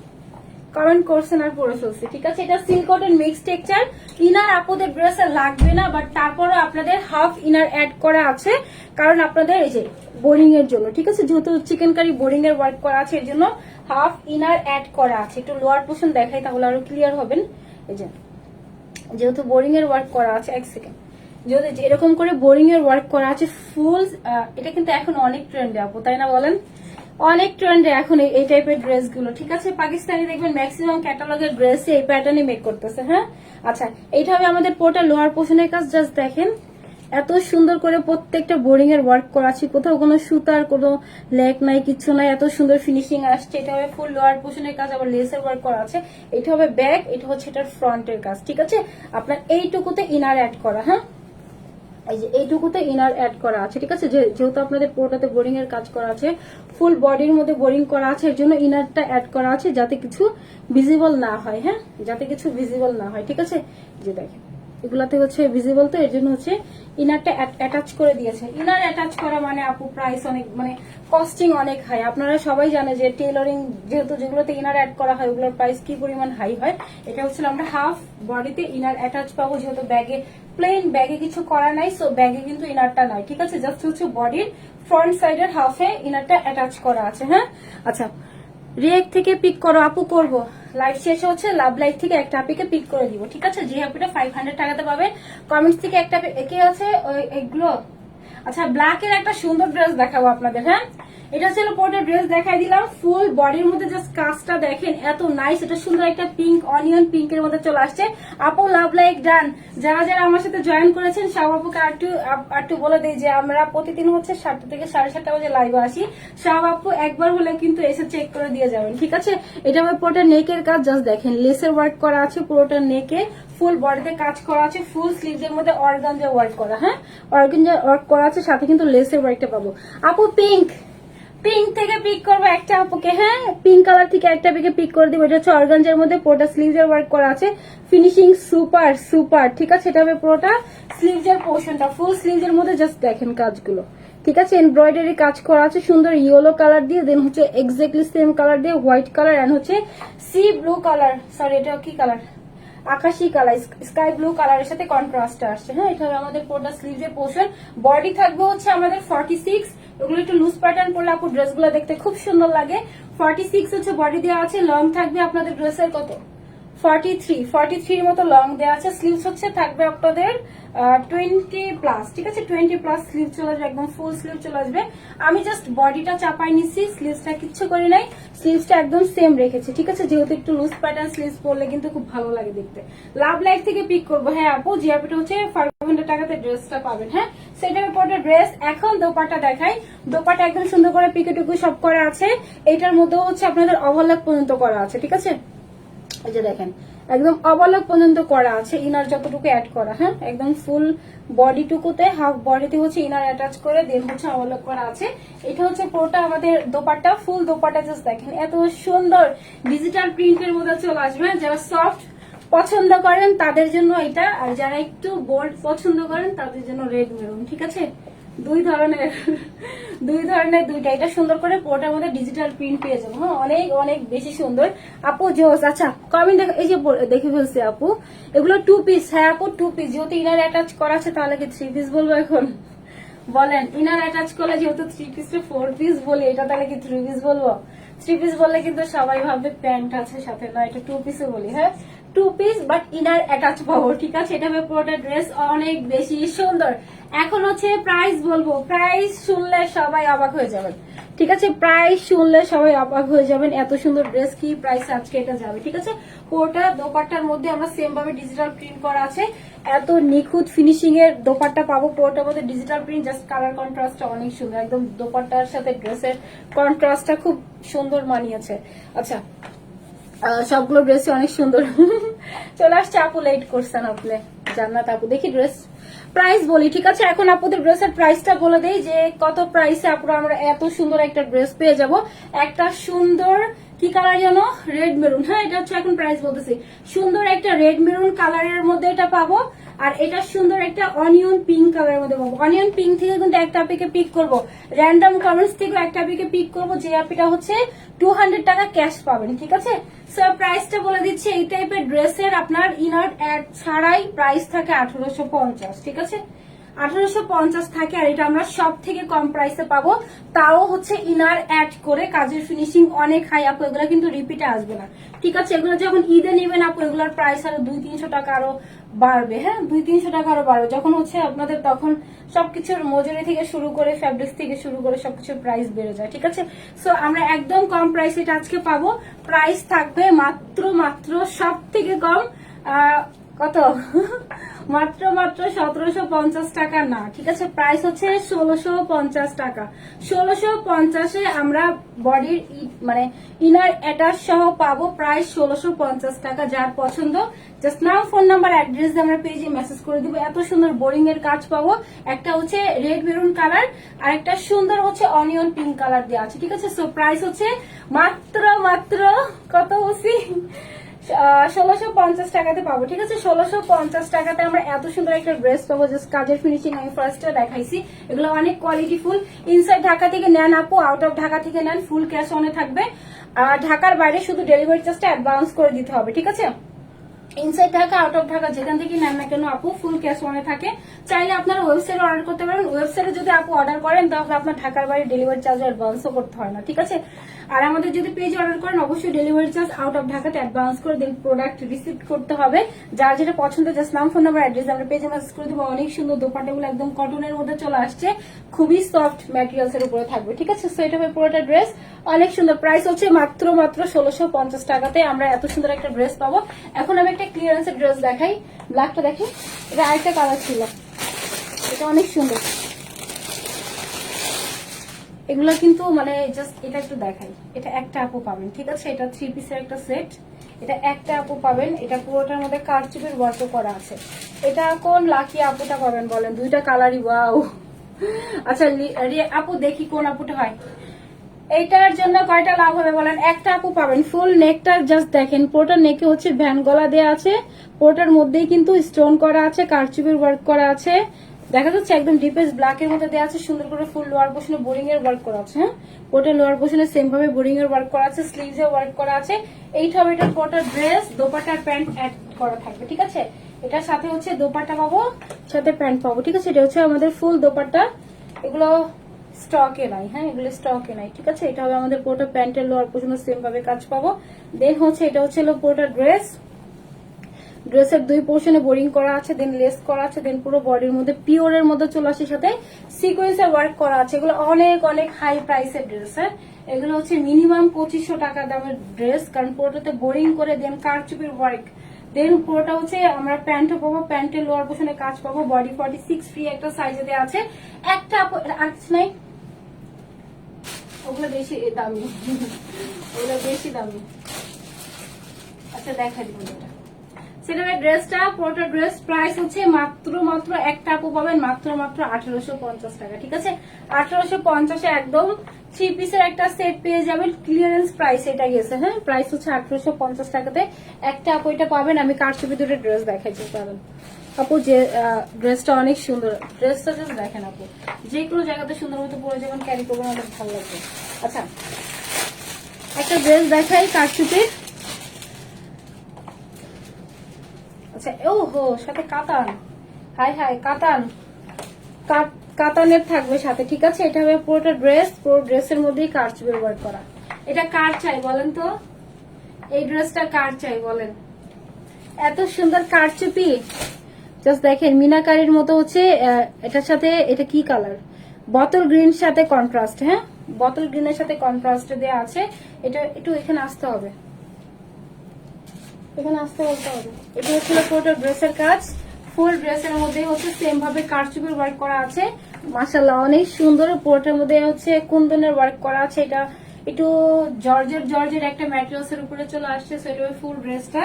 কমেন্ট করছেন আর পরে ফেলছি, ঠিক আছে? এটা silk cotton mix texture, inner আপুদের ড্রেসে লাগবে না, বাট তারপরও আপনাদের হাফ ইনার অ্যাড করা আছে, কারণ আপনাদের এই যে বোরিং এর জন্য, ঠিক আছে? যেহেতু চিকেন কারি বোরিং এর ওয়ার্ক করা আছে, এর জন্য হাফ ইনার অ্যাড করা আছে। একটু লোয়ার পোর্শন দেখাই তাহলে আরো ক্লিয়ার হবেন। এই যে যেহেতু বোরিং এর ওয়ার্ক করা আছে, এক সেকেন্ড, যেহেতু এরকম করে বোরিং এর ওয়ার্ক করা আছে ফুল, এটা কিন্তু এখন অনেক ট্রেন্ডে আপু, তাই না বলেন? অনেক ট্রেন্ডে এখন এই টাইপের ড্রেস গুলো, ঠিক আছে? পাকিস্তানি দেখবেন ম্যাক্সিমাম ক্যাটালগের ড্রেস এই প্যাটার্নে মেক করতেছে, হ্যাঁ। আচ্ছা এইটা হবে আমাদের পুরোটা লোয়ার পোর্শনের কাজ, জাস্ট দেখেন এত সুন্দর করে প্রত্যেকটা বোরিং এর ওয়ার্ক করা আছে, কোথাও কোনো সুতার কোনো লেগ নাই, কিছু নাই, এত সুন্দর ফিনিশিং আসছে। এটা হবে ফুল লোয়ার পোর্শনের কাজ, আবার লেসের ওয়ার্ক করা আছে। এটা হবে ব্যাক, এটা হচ্ছে এটার ফ্রন্টের কাজ, ঠিক আছে? আপনার এইটুকুতে ইনার অ্যাড করা, হ্যাঁ এই যে এইটুকুতে ইনার অ্যাড করা আছে, ঠিক আছে? যেহেতু আপনাদের পুরোটাতে বোরিং এর কাজ করা আছে, ফুল বডির মধ্যে বোরিং করা আছে, এর জন্য ইনারটা অ্যাড করা আছে যাতে কিছু ভিজিবল না হয়, হ্যাঁ যাতে কিছু ভিজিবল না হয়, ঠিক আছে? যে দেখেন এগুলাতে হচ্ছে ভিজিবল, তো এর জন্য হচ্ছে ইনারটা অ্যাটাচ করে দিয়েছে। ইনার অ্যাটাচ করা মানে আপু প্রাইস অনেক, মানে কস্টিং অনেক হাই। আপনারা সবাই জানে যে টেইলরিং যেহেতু যেগুলোতে ইনার অ্যাড করা হয় ওগুলোর প্রাইস কি পরিমাণ হাই হয়। এটা হচ্ছে আমরা হাফ বডিতে ইনার অ্যাটাচ পাবো, যেহেতু ব্যাগে প্লেন ব্যাগে কিছু করা নাই, সো ব্যাগে কিন্তু ইনারটা নাই, ঠিক আছে? জাস্ট হচ্ছে বডির ফ্রন্ট সাইডের হাফে ইনারটা অ্যাটাচ করা আছে, হ্যাঁ। আচ্ছা রিয়েক্ট থেকে পিক করো আপু, করবো লাইভ শেষে হচ্ছে লাভ লাইভ থেকে একটা আপিকে পিক করে দিব, ঠিক আছে? যে আপিটা 500 টাকাতে পাবে। কমেন্টস থেকে একটা একে আছে এগুলো। আচ্ছা ব্ল্যাক এর একটা সুন্দর ড্রেস দেখাবো আপনাদের, হ্যাঁ এটা ছিল পুরোটা ড্রেস দেখাই দিলাম, ফুল বডির মধ্যে জাস্ট কাজটা দেখেন এত নাইস। এটা সুন্দর একটা পিঙ্ক অনিয়ন পিঙ্কের মধ্যে চলে আসছে। আপু লাভ লাইক ডান। যারা যারা আমার সাথে জয়েন করেছেন সব আপুকে একটু বলে দেই যে আমরা প্রতিদিন হচ্ছে 7টা থেকে 7:30 বাজে লাইভে আসি। সব আপু একবার হলে কিন্তু এসে চেক করে দিয়ে যাবেন, ঠিক আছে? এটা আমার পুরোটা নেকের কাজ, জাস্ট দেখেন লেসের ওয়ার্ক করা আছে পুরোটা নেকে, ফুল বডিতে কাজ করা আছে, ফুল স্লিভসের মধ্যে অর্গানজা ওয়ার্ক করা, হ্যাঁ অর্গানজা ওয়ার্ক করা আছে, সাথে কিন্তু লেসের ওয়ার্কটা পাবো। আপু পিঙ্ক, পিঙ্ক থেকে পিক করবো একটা আপুকে, হ্যাঁ পিঙ্ক কালার থেকে একটা পিকে পিক করে দিব। এটা হচ্ছে অর্গানজার মধ্যে পুরোটা স্লিভসের ওয়ার্ক করা আছে, ফিনিশিং সুপার সুপার, ঠিক আছে? এটা হবে পুরোটা স্লিভসের পোর্শনটা, ফুল স্লিভসের মধ্যে জাস্ট দেখেন কাজগুলো, ঠিক আছে? এমব্রয়ডারি কাজ করা আছে সুন্দর ইয়েলো কালার দিয়ে, দেন হচ্ছে এক্স্যাক্টলি সেম কালার দিয়ে হোয়াইট কালার, এন্ড হচ্ছে সি ব্লু কালার, সরি এটা কি কালার, আকাশি কালার, স্কাই ব্লু কালারের সাথে কন্ট্রাস্ট আসছে, হ্যাঁ এটা হবে আমাদের পুরোটা স্লিভসের পোর্শন। বডি থাকবে হচ্ছে আমাদের 46, এগুলো একটু লুজ প্যাটার্ন পরলে আপু ড্রেসগুলো দেখতে খুব সুন্দর লাগে। 46 হচ্ছে বডি দেওয়া আছে, লং থাকবে আপনাদের ড্রেসের কত 43 মতো লং দেওয়া আছে। স্লিভস হচ্ছে থাকবে আপনাদের 20+, ঠিক আছে? 20+ স্লিভ চলে আসবে, একদম ফুল স্লিভ চলে আসবে। আমি জাস্ট বডিটা চাপাই নিচ্ছি, স্লিভসটা কিচ্ছু করি নাই, স্লিভসটা একদম সেম রেখেছি, ঠিক আছে? যেহেতু একটু লুজ প্যাটার্ন স্লিভস পরলে কিন্তু খুব ভালো লাগে দেখতে। লাভ লাইফ থেকে পিক করবো, হ্যাঁ আপু যে আপুটা হচ্ছে 500 টাকাতে ড্রেসটা পাবেন, হ্যাঁ সেটার উপরে ড্রেস। এখন দোপাটা দেখাই, দোপাটা একদম সুন্দর করে পিকেটুকু সব করা আছে, এটার মধ্যেও হচ্ছে আপনাদের ওভারল্যাপ পর্যন্ত করা আছে, ঠিক আছে? এই যে দেখেন একদম অবলক পর্যন্ত করা আছে, ইনার যতটুকু অ্যাড করা, হ্যাঁ একদম ফুল বডিটুকুতে হাফ বডিতে হচ্ছে ইনার অ্যাটাচ করে দেন হচ্ছে অবলক করা আছে। এটা হচ্ছে পুরোটা আমাদের দোপাট্টা, ফুল দোপাট্টা জাস্ট দেখেন এত সুন্দর ডিজিটাল প্রিন্টের মধ্যে চলে আসবে, যারা সফট পছন্দ করেন তাদের জন্য এটা, আর যারা একটু বোল্ড পছন্দ করেন তাদের জন্য রেড মেরুন। ঠিক আছে, দুই ধরনের দুইটা। এটা সুন্দর করে পোটার মধ্যে ডিজিটাল প্রিন্ট পেয়ে যাবো। হ্যাঁ, অনেক অনেক বেশি সুন্দর আপু জোস। আচ্ছা কমেন্ট এই যে দেখে ফেলছে আপু, এগুলো 2 পিস। হ্যাঁ আপু 2 পিস, যেহেতু ইনার অ্যাটাচ করা আছে তাহলে কি 3 পিস বলবো এখন? বলেন, ইনার অ্যাটাচ করলে যেহেতু 3 পিস 4 পিস বলি, এটা তাহলে কি 3 পিস বলবো? 3 পিস বললে কিন্তু সবাই ভাববে প্যান্ট আছে সাথে, না এটা 2 পিসও বলি। হ্যাঁ 2 পিস বাট ইনার অ্যাটাচ পাবো। ঠিক আছে, এটা হবে পুরোটা ড্রেস অনেক বেশি সুন্দর। এখন হচ্ছে প্রাইস বলবো, প্রাইস শুনলে সবাই অবাক হয়ে যাবেন। ঠিক আছে, প্রাইস শুনলে সবাই অবাক হয়ে যাবেন, এত সুন্দর ড্রেস কি প্রাইস আজকে এটা যাবে। ঠিক আছে, পুরোটা দোপাট্টার মধ্যে আমরা সেম ভাবে ডিজিটাল প্রিন্ট করা আছে, এত নিখুঁত ফিনিশিং এর দোপাট্টা পাবো পুরোটার মধ্যে ডিজিটাল প্রিন্ট। জাস্ট কালার কন্ট্রাস্টটা অনেক সুন্দর, একদম দোপাট্টার সাথে ড্রেসের কন্ট্রাস্টটা খুব সুন্দর মানিয়েছে। আচ্ছা সবগুলো ড্রেস অনেক সুন্দর। চলে আসছে আপু, লেট করছেন আপনি জান্নাত আপু। দেখি ড্রেস প্রাইস বলি। ঠিক আছে, এখন আপুদের ড্রেসের প্রাইসটা বলে দেই যে কত প্রাইসে আপুরা আমরা এত সুন্দর একটা ড্রেস পেয়ে যাব। একটা সুন্দর কি কালার যেন, রেড মেরুন। হ্যাঁ এটা হচ্ছে এখন প্রাইস বলতেছি, সুন্দর একটা রেড মেরুন কালারের মধ্যে এটা পাবো। আর এটা সুন্দর একটা অনিয়ন পিঙ্ক কালারের মধ্যে পাবো। অনিয়ন পিঙ্ক থেকে কিন্তু একটা আপিকে পিক করবো, র্যান্ডম কমেন্টস থেকে একটা আপিকে পিক করবো, যে আপিটা হচ্ছে 200 টাকা ক্যাশ পাবেন। ঠিক আছে, সো প্রাইসটা বলে দিচ্ছি, এই টাইপের ড্রেসের আপনার ইনার অ্যাড ছাড়াই প্রাইস থাকে 1850। ঠিক আছে, 1850 থাকে, আর এটা আমরা সব থেকে কম প্রাইসে পাবো, তাও হচ্ছে ইনার অ্যাড করে। কাজের ফিনিশিং অনেক হাই আপু, এগুলো কিন্তু রিপিটে আসবে না। ঠিক আছে, এগুলো যখন ঈদে নেবেন আপু, এগুলোর প্রাইস আরো 200-300 টাকা আরো বাড়বে। হ্যাঁ 200-300 টাকা আরো বাড়বে যখন হচ্ছে আপনাদের তখন সবকিছুর মজুরি থেকে শুরু করে ফ্যাব্রিক্স থেকে শুরু করে সবকিছুর প্রাইস বেড়ে যায়। ঠিক আছে, সো আমরা একদম কম প্রাইস এটা আজকে পাবো। প্রাইস থাকবে মাত্র সব থেকে কম কত মাত্র 1750 টাকা না। ঠিক আছে, প্রাইস হচ্ছে 1650 টাকা। 1650-এ আমরা বডির মানে ইনার অ্যাটাচ সহ পাবো প্রাইস 1650 টাকা। যার পছন্দ just now phone number address আমরা পেজে মেসেজ করে দিব। এত সুন্দর বোরিং এর কাজ পাবো, একটা হচ্ছে রেড মেরুন কালার আর একটা সুন্দর হচ্ছে অনিয়ন পিঙ্ক কালার দেওয়া আছে। ঠিক আছে, সো প্রাইস হচ্ছে মাত্র কত বলছি 1650 টাকাতে পাবো। ঠিক আছে, 1650 টাকাতে আমরা এত সুন্দর একটা ড্রেস পাবো। জাস্ট কাজের ফিনিশিং আমি ফার্স্টে দেখাইছি, এগুলো অনেক কোয়ালিটি ফুল। ইনসাইড ঢাকা থেকে নেন আপু, আউট অফ ঢাকা থেকে নেন, ফুল ক্যাশ অনে থাকবে। আর ঢাকার বাইরে শুধু ডেলিভারি চার্জটা অ্যাডভান্স করে দিতে হবে। ঠিক আছে, inside Dhaka out of Dhaka যেখান থেকে নেন না কেন আপু ফুল ক্যাশ অনে থাকে। চাইলে আপনারা ওয়েবসাইটে অর্ডার করতে পারেন। ওয়েবসাইটে যদি আপু অর্ডার করেন তাহলে আপনার ঢাকার বাইরে ডেলিভারি চার্জ অ্যাডভান্সও করতে হয় না। ঠিক আছে, আর আমাদের যদি পেজে অর্ডার করেন অবশ্যই ডেলিভারি চার্জ আউট অফ ঢাকাতে অ্যাডভান্স করে দেন, প্রোডাক্ট রিসিভ করতে হবে। যার যেটা পছন্দ জাস্ট নাম ফোন নাম্বার অ্যাড্রেস আমরা পেজে মেসেজ করে দেবো। অনেক সুন্দর দোপাট্টাগুলো একদম কটনের মধ্যে চলে আসছে, খুবই সফট ম্যাটেরিয়ালস এর উপরে থাকবে। ঠিক আছে, সো এটা হবে পুরোটা ড্রেস অনেক সুন্দর। প্রাইস হচ্ছে মাত্র 1650 টাকাতে আমরা এত সুন্দর একটা ড্রেস পাবো। এখন আমি একটা ক্লিয়ারেন্সের ড্রেস দেখাই, ব্ল্যাকটা দেখি, এটা আরেকটা কালার ছিল, এটা অনেক সুন্দর। এগুলো কিন্তু মানে জাস্ট এটা একটু দেখাই, এটা একটা আপু পাবেন। ঠিক আছে, এটা 3 পিসের একটা সেট, এটা একটা আপু পাবেন। এটা পুরোটার মধ্যে কারচুপির ওয়ার্ক করা আছে। এটা কোন লাকি আপুটা পাবেন বলেন? দুইটা কালারই ওয়াও। আচ্ছা আপু দেখি কোন আপুটা হয়। এইটার জন্য কয়টা লাভ হবে বলেন? একটা আপু পাবেন। ফুল নেকটা জাস্ট দেখেন, পুরোটার নেকে হচ্ছে ভ্যান গলা দেওয়া আছে, পুরোটার মধ্যেই কিন্তু স্টোন করা আছে, কারচুপির ওয়ার্ক করা আছে, দেখা যাচ্ছে একদম ডিপেস ব্ল্যাক এর মধ্যে দেওয়া আছে। সুন্দর করে ফুল লোয়ার পোর্শনে বোরিং এর ওয়ার্ক করা আছে। হ্যাঁ পুরোটা লোয়ার পোর্শনে সেম ভাবে বোরিং এর ওয়ার্ক করা আছে, স্লিভস এ ওয়ার্ক করা আছে। এইটা হবে এটা পুরোটা ড্রেস, দোপাট্টা আর প্যান্ট অ্যাড করা থাকবে। ঠিক আছে, এটার সাথে হচ্ছে দোপাট্টা পাবো, সাথে প্যান্ট পাবো। ঠিক আছে, এটা হচ্ছে আমাদের ফুল দোপাট্টা, এগুলো স্টকে নাই। হ্যাঁ এগুলো স্টকে নাই। ঠিক আছে, এটা হবে আমাদের পুরোটা প্যান্টের লোয়ার পোর্শনে সেম ভাবে কাজ পাবো। দেন হচ্ছে এটা হচ্ছে পুরোটা ড্রেস, ড্রেসের দুই পোর্শনে বোরিং করা আছে, দেন লেস করা আছে, দেন পুরো বডির মধ্যে পিওরের মধ্যে চলে আসে, সাথে সিকোয়েন্সের ওয়ার্ক করা আছে। এগুলো অনেক অনেক হাই প্রাইসের ড্রেস। হ্যাঁ এগুলো হচ্ছে মিনিমাম 2500 টাকা দামের ড্রেস, কারণ পুরোটাতে বোরিং করে দেন কারচুপির ওয়ার্ক। দেন পুরোটা হচ্ছে আমরা প্যান্টও পাবো, প্যান্টের লোয়ার পোর্শনে কাজ পাবো, বডি 46 ফ্রি একটা সাইজে দেওয়া আছে। একটা আর্টস নাই, ওগুলো বেশি দামি, ওগুলো বেশি দামি। আচ্ছা দেখা দিব এটা, সেটা ড্রেসটা পুরোটা ড্রেস প্রাইস হচ্ছে মাত্র একটা আপু পাবেন মাত্র 1850 টাকা। ঠিক আছে, 1850-এ একদম থ্রি পিসের একটা সেট পেয়ে যাবেন, ক্লিয়ারেন্স প্রাইস এটা গেছে। হ্যাঁ, প্রাইস হচ্ছে 1850 টাকাতে একটা আপু এটা পাবেন। আমি কারচুপি দুটো ড্রেস দেখাচ্ছি পাবেন আপু, যে ড্রেসটা অনেক সুন্দর, ড্রেসটা জাস্ট দেখেন আপু, যে কোনো জায়গাতে সুন্দর মতো পরে যাবেন, ক্যারি করবেন, অনেক ভালো লাগবে। আচ্ছা, একটা ড্রেস দেখাই কারচুপির। আচ্ছা, ও হো, সাথে কাতান, হাই হাই কাতান, কাতানের থাকবে সাথে, ঠিক আছে। এটা হবে পুরোটা ড্রেস, পুরো ড্রেসের মধ্যেই কারচুপি ওয়ার্ক করা। এটা কার চাই বলেন তো, এই ড্রেসটা কার চাই বলেন, এত সুন্দর কারচুপি, জাস্ট দেখেন মিনাকারির মতো হচ্ছে। এটার সাথে এটা কি কালার, বটল গ্রিন সাথে কন্ট্রাস্ট। হ্যাঁ, বটল গ্রিনের সাথে কন্ট্রাস্ট দেওয়া আছে। এটা একটু এখানে আসতে হবে, এখানে আসতে বলতে হবে। এটা হচ্ছিল পুরোটা ড্রেসের কাজ, ফুল ড্রেসের মধ্যে হচ্ছে সেম ভাবে কারচুপির ওয়ার্ক করা আছে। মাশাআল্লাহ অনেক সুন্দর, পুরোটার মধ্যে হচ্ছে কুন্দনের ওয়ার্ক করা আছে। এটা একটু জর্জের একটা ম্যাটেরিয়ালস এর উপরে চলে আসছে। সো এটা ফুল ড্রেসটা,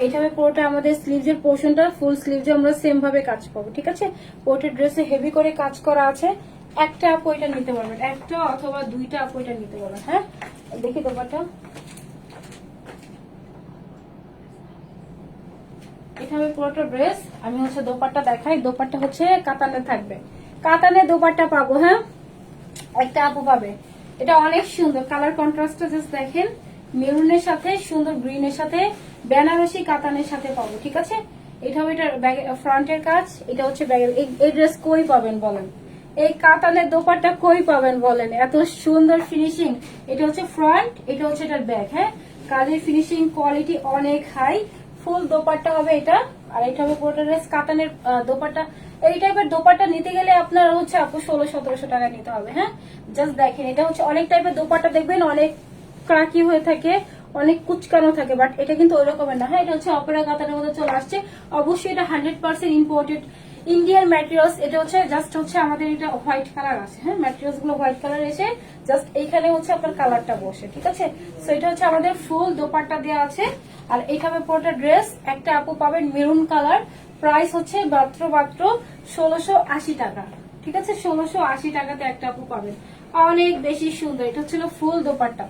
এটা হবে পুরোটা আমাদের স্লিভস এর পোর্শনটা, ফুল স্লিভসে আমরা সেম ভাবে কাজ পাবো, ঠিক আছে। পুরোটা ড্রেসে হেভি করে কাজ করা আছে। একটা আপু এটা নিতে পারবেন, একটা অথবা দুইটা আপু এটা নিতে পারবেন। হ্যাঁ, দেখি দোপাট্টা, এটা হবে পুরোটা ড্রেস। আমি হচ্ছে দোপাট্টা দেখাই, দোপাট্টা হচ্ছে কাতানে থাকবে, কাতানে দোপাট্টা পাবো। হ্যাঁ, একটা আপু পাবে, এটা অনেক সুন্দর কালার কন্ট্রাস্টটা জাস্ট দেখেন, মেরুনের সাথে সুন্দর গ্রিনের সাথে বেনারসি কাতানের সাথে পাবো, ঠিক আছে। এটা হবে এটা ফ্রন্টের কাজ, এটা হচ্ছে ব্যাগের। এই ড্রেস কই পাবেন বলেন, এই কাতানের দোপাট্টা কই পাবেন বলেন, এত সুন্দর ফিনিশিং। এটা হচ্ছে ফ্রন্ট, এটা হচ্ছে এটার ব্যাক। হ্যাঁ, কাজের ফিনিশিং কোয়ালিটি অনেক হাই। ফুল দোপাট্টা হবে এটা, আর এটা হবে পুরোটা ড্রেস কাতানের দোপাট্টা। এই টাইপের দোপাট্টা নিতে গেলে আপনার হচ্ছে আপু 1600-1700 টাকা নিতে হবে। হ্যাঁ, জাস্ট দেখেন, এটা হচ্ছে অনেক টাইপের দোপাট্টা দেখবেন অনেক ক্রাকি হয়ে থাকে, অনেক কুচকানো থাকে, বাট এটা কিন্তু ওই রকমের না। হ্যাঁ, এটা হচ্ছে অপেরা কাতানের মধ্যে চলে আসছে। অবশ্যই এটা 100% ইম্পোর্টেড ইন্ডিয়ান ম্যাটেরিয়ালস। এটা হচ্ছে জাস্ট হচ্ছে আমাদের এটা হোয়াইট কালার আছে। হ্যাঁ, ম্যাটেরিয়ালস গুলো হোয়াইট কালার এসে জাস্ট এইখানে হচ্ছে আপনার কালারটা বসে, ঠিক আছে। সো এটা হচ্ছে আমাদের ফুল দোপাট্টা দেওয়া আছে। আর এইভাবে পুরোটা ড্রেস একটা আপু পাবেন মেরুন কালার, প্রাইস হচ্ছে মাত্র 1680 টাকা, ঠিক আছে। 1680 টাকাতে একটা আপু পাবেন, অনেক বেশি সুন্দর। এটা হচ্ছিল ফুল দোপাট্টা,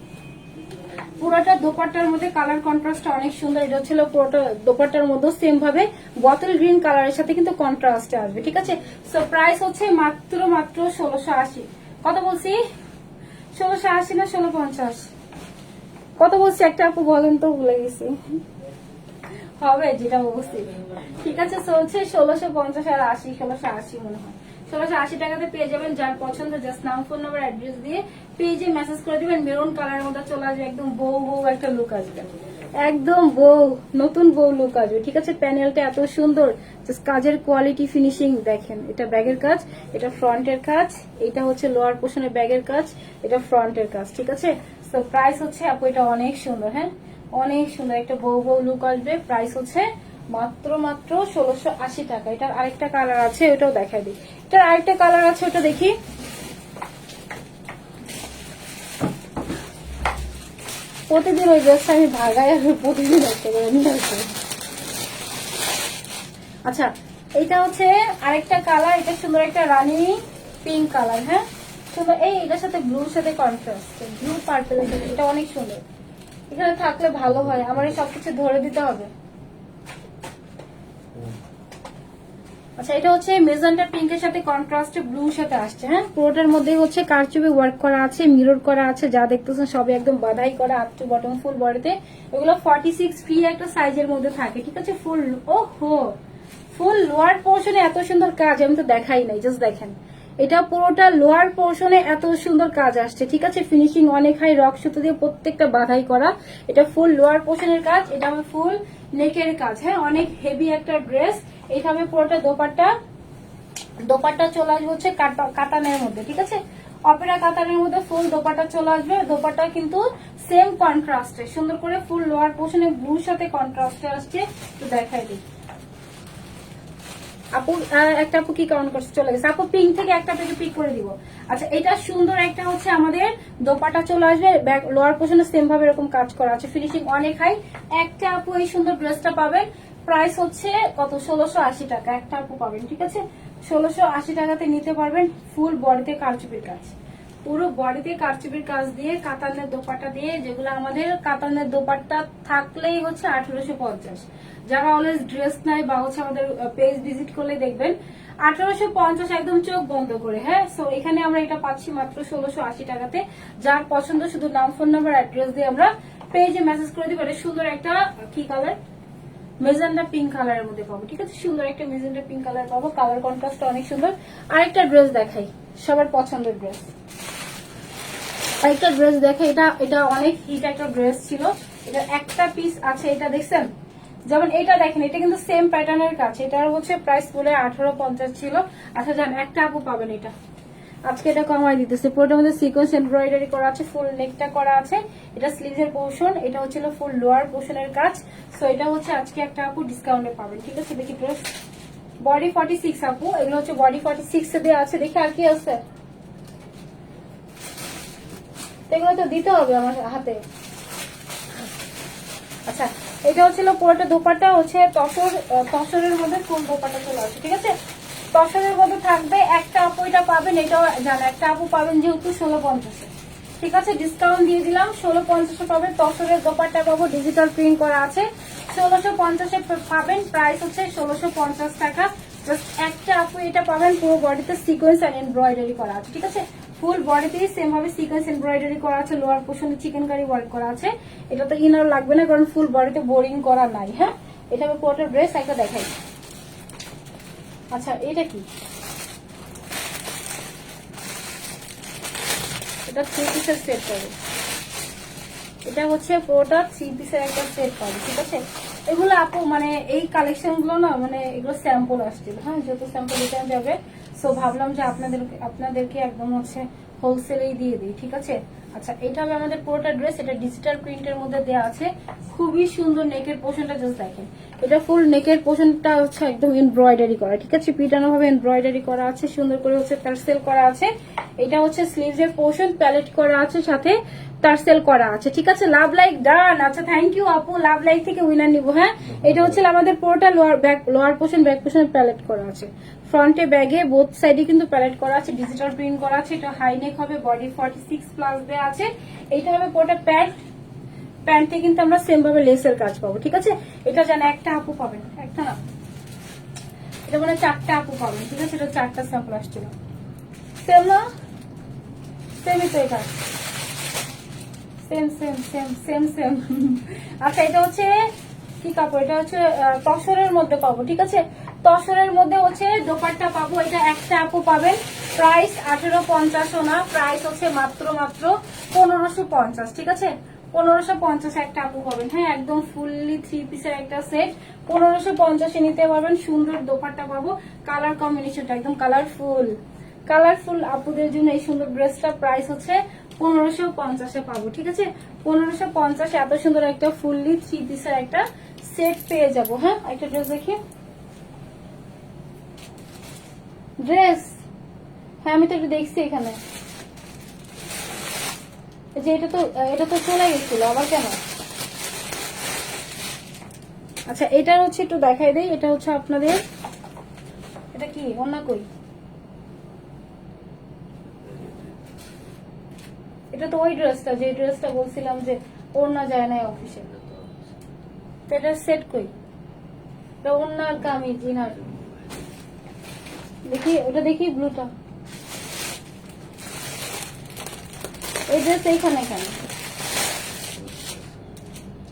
পুরোটা দোপাট্টার মধ্যে কালার কন্ট্রাস্টটা অনেক সুন্দর। এটা হচ্ছিল পুরোটা দোপাট্টার মধ্যে সেম ভাবে বটল গ্রিন কালারের সাথে কিন্তু কন্ট্রাস্টে আসবে, ঠিক আছে। সো প্রাইস হচ্ছে মাত্র 1680। কত বলছি, 1680 না 1650? কত বলছি একটা আপু বলেন তো, ভুলে গেছি। হবে যেটা বলছি, ঠিক আছে। চলছে 1650 আর 80, 1680 মনে হয়। 1680 টাকাতে পেয়ে যাবেন। যার পছন্দ জাস্ট নাম, ফোন নাম্বার, অ্যাড্রেস দিয়ে পেজে মেসেজ করে দিবেন। মেরুন কালারের মধ্যে চলে আসবে, একদম বউ বউ একটা লুক আসবে, একদম বউ, নতুন বউ লুক আসবে, ঠিক আছে। প্যানেলটা এত সুন্দর, জাস্ট কাজের কোয়ালিটি ফিনিশিং দেখেন। এটা ব্যাগের কাজ, এটা ফ্রন্টের কাজ, এটা হচ্ছে লোয়ার পোর্শনের ব্যাগের কাজ, এটা ফ্রন্টের কাজ, ঠিক আছে। সো প্রাইস হচ্ছে আপু এটা অনেক সুন্দর। হ্যাঁ, অনেক সুন্দর একটা বউ বউ লুক আসবে। প্রাইস হচ্ছে মাত্র 1680 টাকা। এটার আরেকটা কালার আছে, ওটাও দেখাই দিই। এটার আরেকটা কালার আছে, ওটা দেখি। প্রতিদিন ওই ড্রেসটা আমি ভাগাই, আর প্রতিদিন একটা করে নিয়ে আসবো। আচ্ছা, এটা হচ্ছে আরেকটা কালার, এটা সুন্দর একটা রানী পিঙ্ক কালার। হ্যাঁ, সুন্দর। এটার সাথে ব্লুর সাথে কন্ট্রাস্ট, ব্লু পার্পেলের সাথে, এটা অনেক সুন্দর। এখানে থাকলে ভালো হয়, আমার এই সবকিছু ধরে দিতে হবে। আচ্ছা, এটা হচ্ছে মেজেন্টা পিঙ্কের সাথে কন্ট্রাস্টে ব্লুর সাথে আসছে। হ্যাঁ, পুরোটার মধ্যে হচ্ছে কারচুপি ওয়ার্ক করা আছে, মিরর করা আছে, যা দেখতেছেন সবই একদম বাধাই করা আপ টু বটম ফুল বডিতে। এগুলো 46 ফ্রি একটা সাইজের মধ্যে থাকে, ঠিক আছে। ফুল ওহো, ফুল লোয়ার পোর্শনে এত সুন্দর কাজ আমি তো দেখাই নাই, জাস্ট দেখেন। এটা পুরোটা লোয়ার পোর্শনে এত সুন্দর কাজ আসছে, ঠিক আছে। ফিনিশিং অনেক হাই, রক সুতো দিয়ে প্রত্যেকটা বাধাই করা। এটা ফুল লোয়ার পোর্শনের কাজ, এটা হবে ফুল নেকের কাজ। হ্যাঁ, অনেক হেভি একটা ড্রেস। এইভাবে পুরোটা দোপাট্টা চলে আসবে হচ্ছে কাতানের মধ্যে, ঠিক আছে। অপেরা কাতানের মধ্যে ফুল দোপাট্টা চলে আসবে। দোপাট্টা কিন্তু সেম কন্ট্রাস্টে সুন্দর করে ফুল লোয়ার পোর্শনে ব্লুর সাথে কন্ট্রাস্টে আসছে। তো দেখাই দিই আপু, একটা আপু কি কাউন্ট করছে, চলে গেছে। আপু পিঙ্ক থেকে একটা পেজে পিক করে দিব। আচ্ছা, এটা সুন্দর একটা হচ্ছে আমাদের দোপাট্টা চলে আসবে, লোয়ার পোর্শনে সেম ভাবে এরকম কাজ করা আছে, ফিনিশিং অনেক হাই। একটা আপু এই সুন্দর ড্রেসটা পাবেন, প্রাইস হচ্ছে কত, 1680 টাকা। একটা আপু পাবেন, ঠিক আছে। 1680 টাকাতে নিতে পারবেন, ফুল বডিতে কারচুপির কাজ, পুরো বডিতে কারচুপির কাজ দিয়ে কাতানের দোপাট্টা দিয়ে, যেগুলো আমাদের কাতানের দোপাট্টা থাকলেই হচ্ছে 1850। যারা অলওয়েজ ড্রেস নাই বা হচ্ছে আমাদের পেজ ভিজিট করলে দেখবেন 1850 একদম চোখ বন্ধ করে। হ্যাঁ, সো এখানে আমরা এটা পাচ্ছি মাত্র 1680 টাকাতে। যার পছন্দ শুধু নাম, ফোন নাম্বার, অ্যাড্রেস দিয়ে আমরা পেজে মেসেজ করে দিব। এটা সুন্দর একটা কি কালার, মেজেন্ডা পিঙ্ক কালারের মধ্যে পাবো। ঠিক আছে, সুন্দর একটা মেজেন্ডা পিঙ্ক কালার পাবো। কালার কন্ট্রাস্ট অনেক সুন্দর। আরেকটা ড্রেস দেখাই, সবার পছন্দের ড্রেস। আরেকটা ড্রেস দেখে, এটা অনেক হিট একটা ড্রেস ছিল। এটা একটা পিস আছে, এটা দেখছেন? যেমন এটা দেখেন, এটা কিন্তু সেম প্যাটার্নের কাজ। এটার হচ্ছে প্রাইস বলে 1850 ছিল। আচ্ছা জান, একটা আপু পাবেন এটা, আজকে এটা কমাই দিতেছে। পুরোটার মধ্যে সিকোয়েন্স এমব্রয়ডারি করা আছে, ফুল নেকটা করা আছে। এটা স্লিভের পোর্শন, এটা হচ্ছিল ফুল লোয়ার পোর্শনের কাজ। সো এটা হচ্ছে আজকে একটা আপু ডিসকাউন্টে পাবেন। ঠিক আছে, দেখি ড্রেস বডি 46 আপু, এগুলো হচ্ছে বডি 46 এ দেওয়া আছে। দেখি আর কি আছে, এগুলো তো দিতে হবে আমার হাতে। আচ্ছা, এটা হচ্ছিল পুরোটা দোপাট্টা হচ্ছে তসরের মধ্যে ফুল দোপাট্টা চলে আসছে। ঠিক আছে, তসরের মধ্যে থাকবে। একটা আপু এটা পাবেন, এটাও জানা একটা আপু পাবেন যেহেতু 1650। ঠিক আছে, ডিসকাউন্ট দিয়ে দিলাম, 1650 পাবেন। তসরের দোপাট্টা পাবো, ডিজিটাল প্রিন্ট করা আছে। 1650 পাবেন, প্রাইস হচ্ছে 1650 টাকা। জাস্ট একটা আপু এটা পাবেন, পুরো বডিতে সিকোয়েন্স আর এমব্রয়ডারি করা আছে। ঠিক আছে, ফুল বডিতে সেম ভাবে সিকোয়েন্স এমব্রয়ডারি করা আছে। লোয়ার পোর্শনে চিকেন কারি ওয়ার্ক করা আছে। এটা তো ইনার লাগবে না, কারণ ফুল বডিতে বোরিং করা নাই। হ্যাঁ, এটা আমি পুরোটা ড্রেস একটা দেখাই। আচ্ছা, এটা কি? এটা 3 পিসের সেট পাবে। এটা হচ্ছে পুরোটা 3 পিসের একটা সেট পাবে। ঠিক আছে, এগুলো আপু মানে এই কালেকশন গুলো না, মানে এগুলো স্যাম্পল আসছিল। হ্যাঁ, যেহেতু স্যাম্পল রিটার্ন যাবে, সো ভাবলাম যে আপনাদেরকে একদম হচ্ছে হোলসেলেই দিয়ে দিই। ঠিক আছে, আচ্ছা এটা হবে আমাদের পুরোটা ড্রেস। এটা ডিজিটাল প্রিন্টের মধ্যে দেওয়া আছে, খুবই সুন্দর। নেকের পোর্শনটা জাস্ট দেখেন, এটা ফুল নেকের পোর্শনটা হচ্ছে একদম এমব্রয়ডারি করা। ঠিক আছে, পিটানো ভাবে এমব্রয়ডারি করা আছে, সুন্দর করে হচ্ছে টার্সেল করা আছে। এটা হচ্ছে স্লিভের পোর্শন, প্যালেট করা আছে, সাথে টার্সেল করা আছে। ঠিক আছে, লাভ লাইক ডান। আচ্ছা, থ্যাংক ইউ আপু, লাভ লাইক থেকে উইনার নিবো। হ্যাঁ, এটা হচ্ছে আমাদের পুরোটা লোয়ার পোর্শন, ব্যাক পোর্শন প্যালেট করা আছে। ফ্রন্টে ব্যাগে বোথ সাইডে কিন্তু প্যালেট করা আছে, ডিজিটাল প্রিন্ট করা আছে। এটা হাই নেক হবে, বডি 46 প্লাস দেওয়া আছে। এইটা হবে পুরোটা প্যান্টে কিন্তু আমরা সেম ভাবে লেসের কাজ পাবো। ঠিক আছে, এটা জানা একটা আপু পাবেন, একটা না, এটা মানে 4টা আপু পাবেন। ঠিক আছে, এটা 4টা স্যাম্পল আসছিল। সেম না, সেমই তো, এটা same same same same same. আচ্ছা, এটা হচ্ছে কি কাপড়? এটা হচ্ছে তসরের মধ্যে পাবো। ঠিক আছে, তসরের মধ্যে হচ্ছে দোপাট্টা পাবো। এটা একটা আপু পাবেন, প্রাইস 1850 না, প্রাইস হচ্ছে মাত্র 1550। ঠিক আছে, 1550 একটা আপু পাবেন। হ্যাঁ, একদম ফুললি 3 পিসের একটা সেট 1550 নিতে পারবেন। সুন্দর দোপাট্টা পাবো, কালার কম্বিনেশনটা একদম কালারফুল আপুদের জন্য এই সুন্দর ড্রেসটা প্রাইস হচ্ছে 1550 পাবো। ঠিক আছে, 1550 এত সুন্দর একটা ফুললি 3 পিসের একটা সেট পেয়ে যাবো। হ্যাঁ, একটা ড্রেস দেখি, ড্রেস। হ্যাঁ, আমি তো একটু দেখছি এখানে, যে এটা তো চলে গেছিল আবার কেন? আচ্ছা, এটা হচ্ছে একটু দেখাই দেই। এটা হচ্ছে আপনাদের, এটা কি অন্য কই? এটা তো ওই ড্রেসটা, যে ড্রেসটা বলছিলাম যে ওড়না যায় না অফিসে। এটা সেট কই? এটা ওড়নার কামিজ ইনার। দেখি ওটা, দেখি ব্লুটা। এই ড্রেস এইখানে কেন?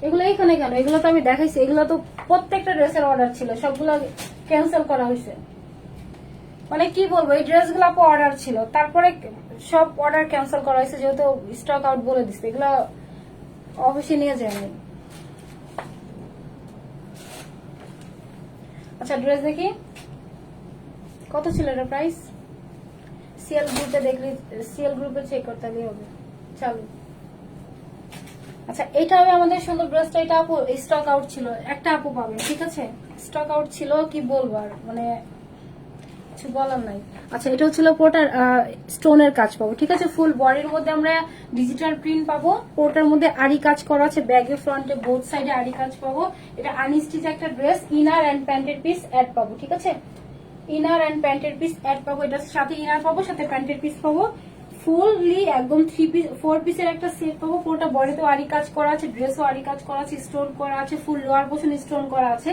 এগুলো এইখানে কেন? এগুলো তো আমি দেখাইছি, এগুলো তো প্রত্যেকটা ড্রেসের অর্ডার ছিল, সবগুলো ক্যান্সেল করা হয়েছে। মানে কি বলবো, এই ড্রেসগুলো আপু অর্ডার ছিল, তারপরে সব অর্ডার ক্যান্সেল করা হয়েছে, যেহেতু স্টক আউট বলে দিচ্ছে। এগুলো অফিসে নিয়ে যায়নি। আচ্ছা, ড্রেস দেখি কত ছিল এটা প্রাইস। সিএল গ্রুপে দেখলি, সিএল গ্রুপে চেক করতে হবে। চালু। আচ্ছা, এটা হবে আমাদের সুন্দর ড্রেসটা। এটা আপু স্টক আউট ছিল, একটা আপু পাবেন। ঠিক আছে, স্টক আউট ছিল, কি বলবো আর, মানে কিছু বলার নাই। আচ্ছা, এটা হচ্ছিল পোর্টার স্টোনের কাজ পাবো। ঠিক আছে, ফুল বডির মধ্যে আমরা ডিজিটাল প্রিন্ট পাবো। পোর্টার মধ্যে আরি কাজ করা আছে, ব্যাগে ফ্রন্টে বোথ সাইডে আরি কাজ পাবো। এটা আনস্টিচ একটা ড্রেস, ইনার এন্ড প্যান্টের পিস অ্যাড পাবো। ঠিক আছে, ইনার এন্ড প্যান্টের পিস অ্যাড পাবো। এটার সাথে ইনার পাবো, সাথে প্যান্টের পিস পাবো। ফুললি একদম 3 পিস 4 পিসের একটা সেট পাবো। পুরোটা বডিতে আরি কাজ করা আছে, ড্রেসও আরি কাজ করা আছে, স্টোন করা আছে, ফুল লোয়ার পোর্শন স্টোন করা আছে।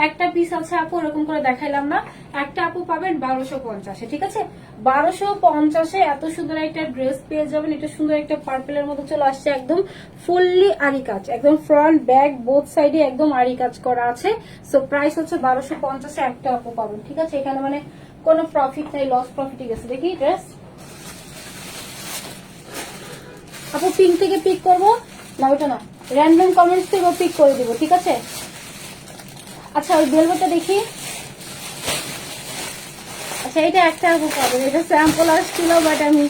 একটা পিস আছে আপু, এরকম করে দেখাইলাম না। একটা আপু পাবেন 1250, ঠিক আছে? 1250 এত সুন্দর একটা ড্রেস পেয়ে যাবেন। এটা সুন্দর একটা পার্পেলের মধ্যে চলে আসছে, একদম ফুললি আরি কাজ, একদম ফ্রন্ট ব্যাক বোথ সাইডে একদম আরি কাজ করা আছে। সো প্রাইস হচ্ছে 1250 একটা আপু পাবেন, ঠিক আছে? এখানে মানে কোনো প্রফিট নেই, লস প্রফিটই গেছে। দেখি ড্রেস আপু পিঙ্ক থেকে পিক করবো না, ওটা না, র্যান্ডম কমেন্টস থেকে পিক করে দিব, ঠিক আছে? আচ্ছা ওই বেলভেটটা দেখি। আচ্ছা এটা একটা আপু পাবেন, এটা স্যাম্পল আসছিল বাট আমি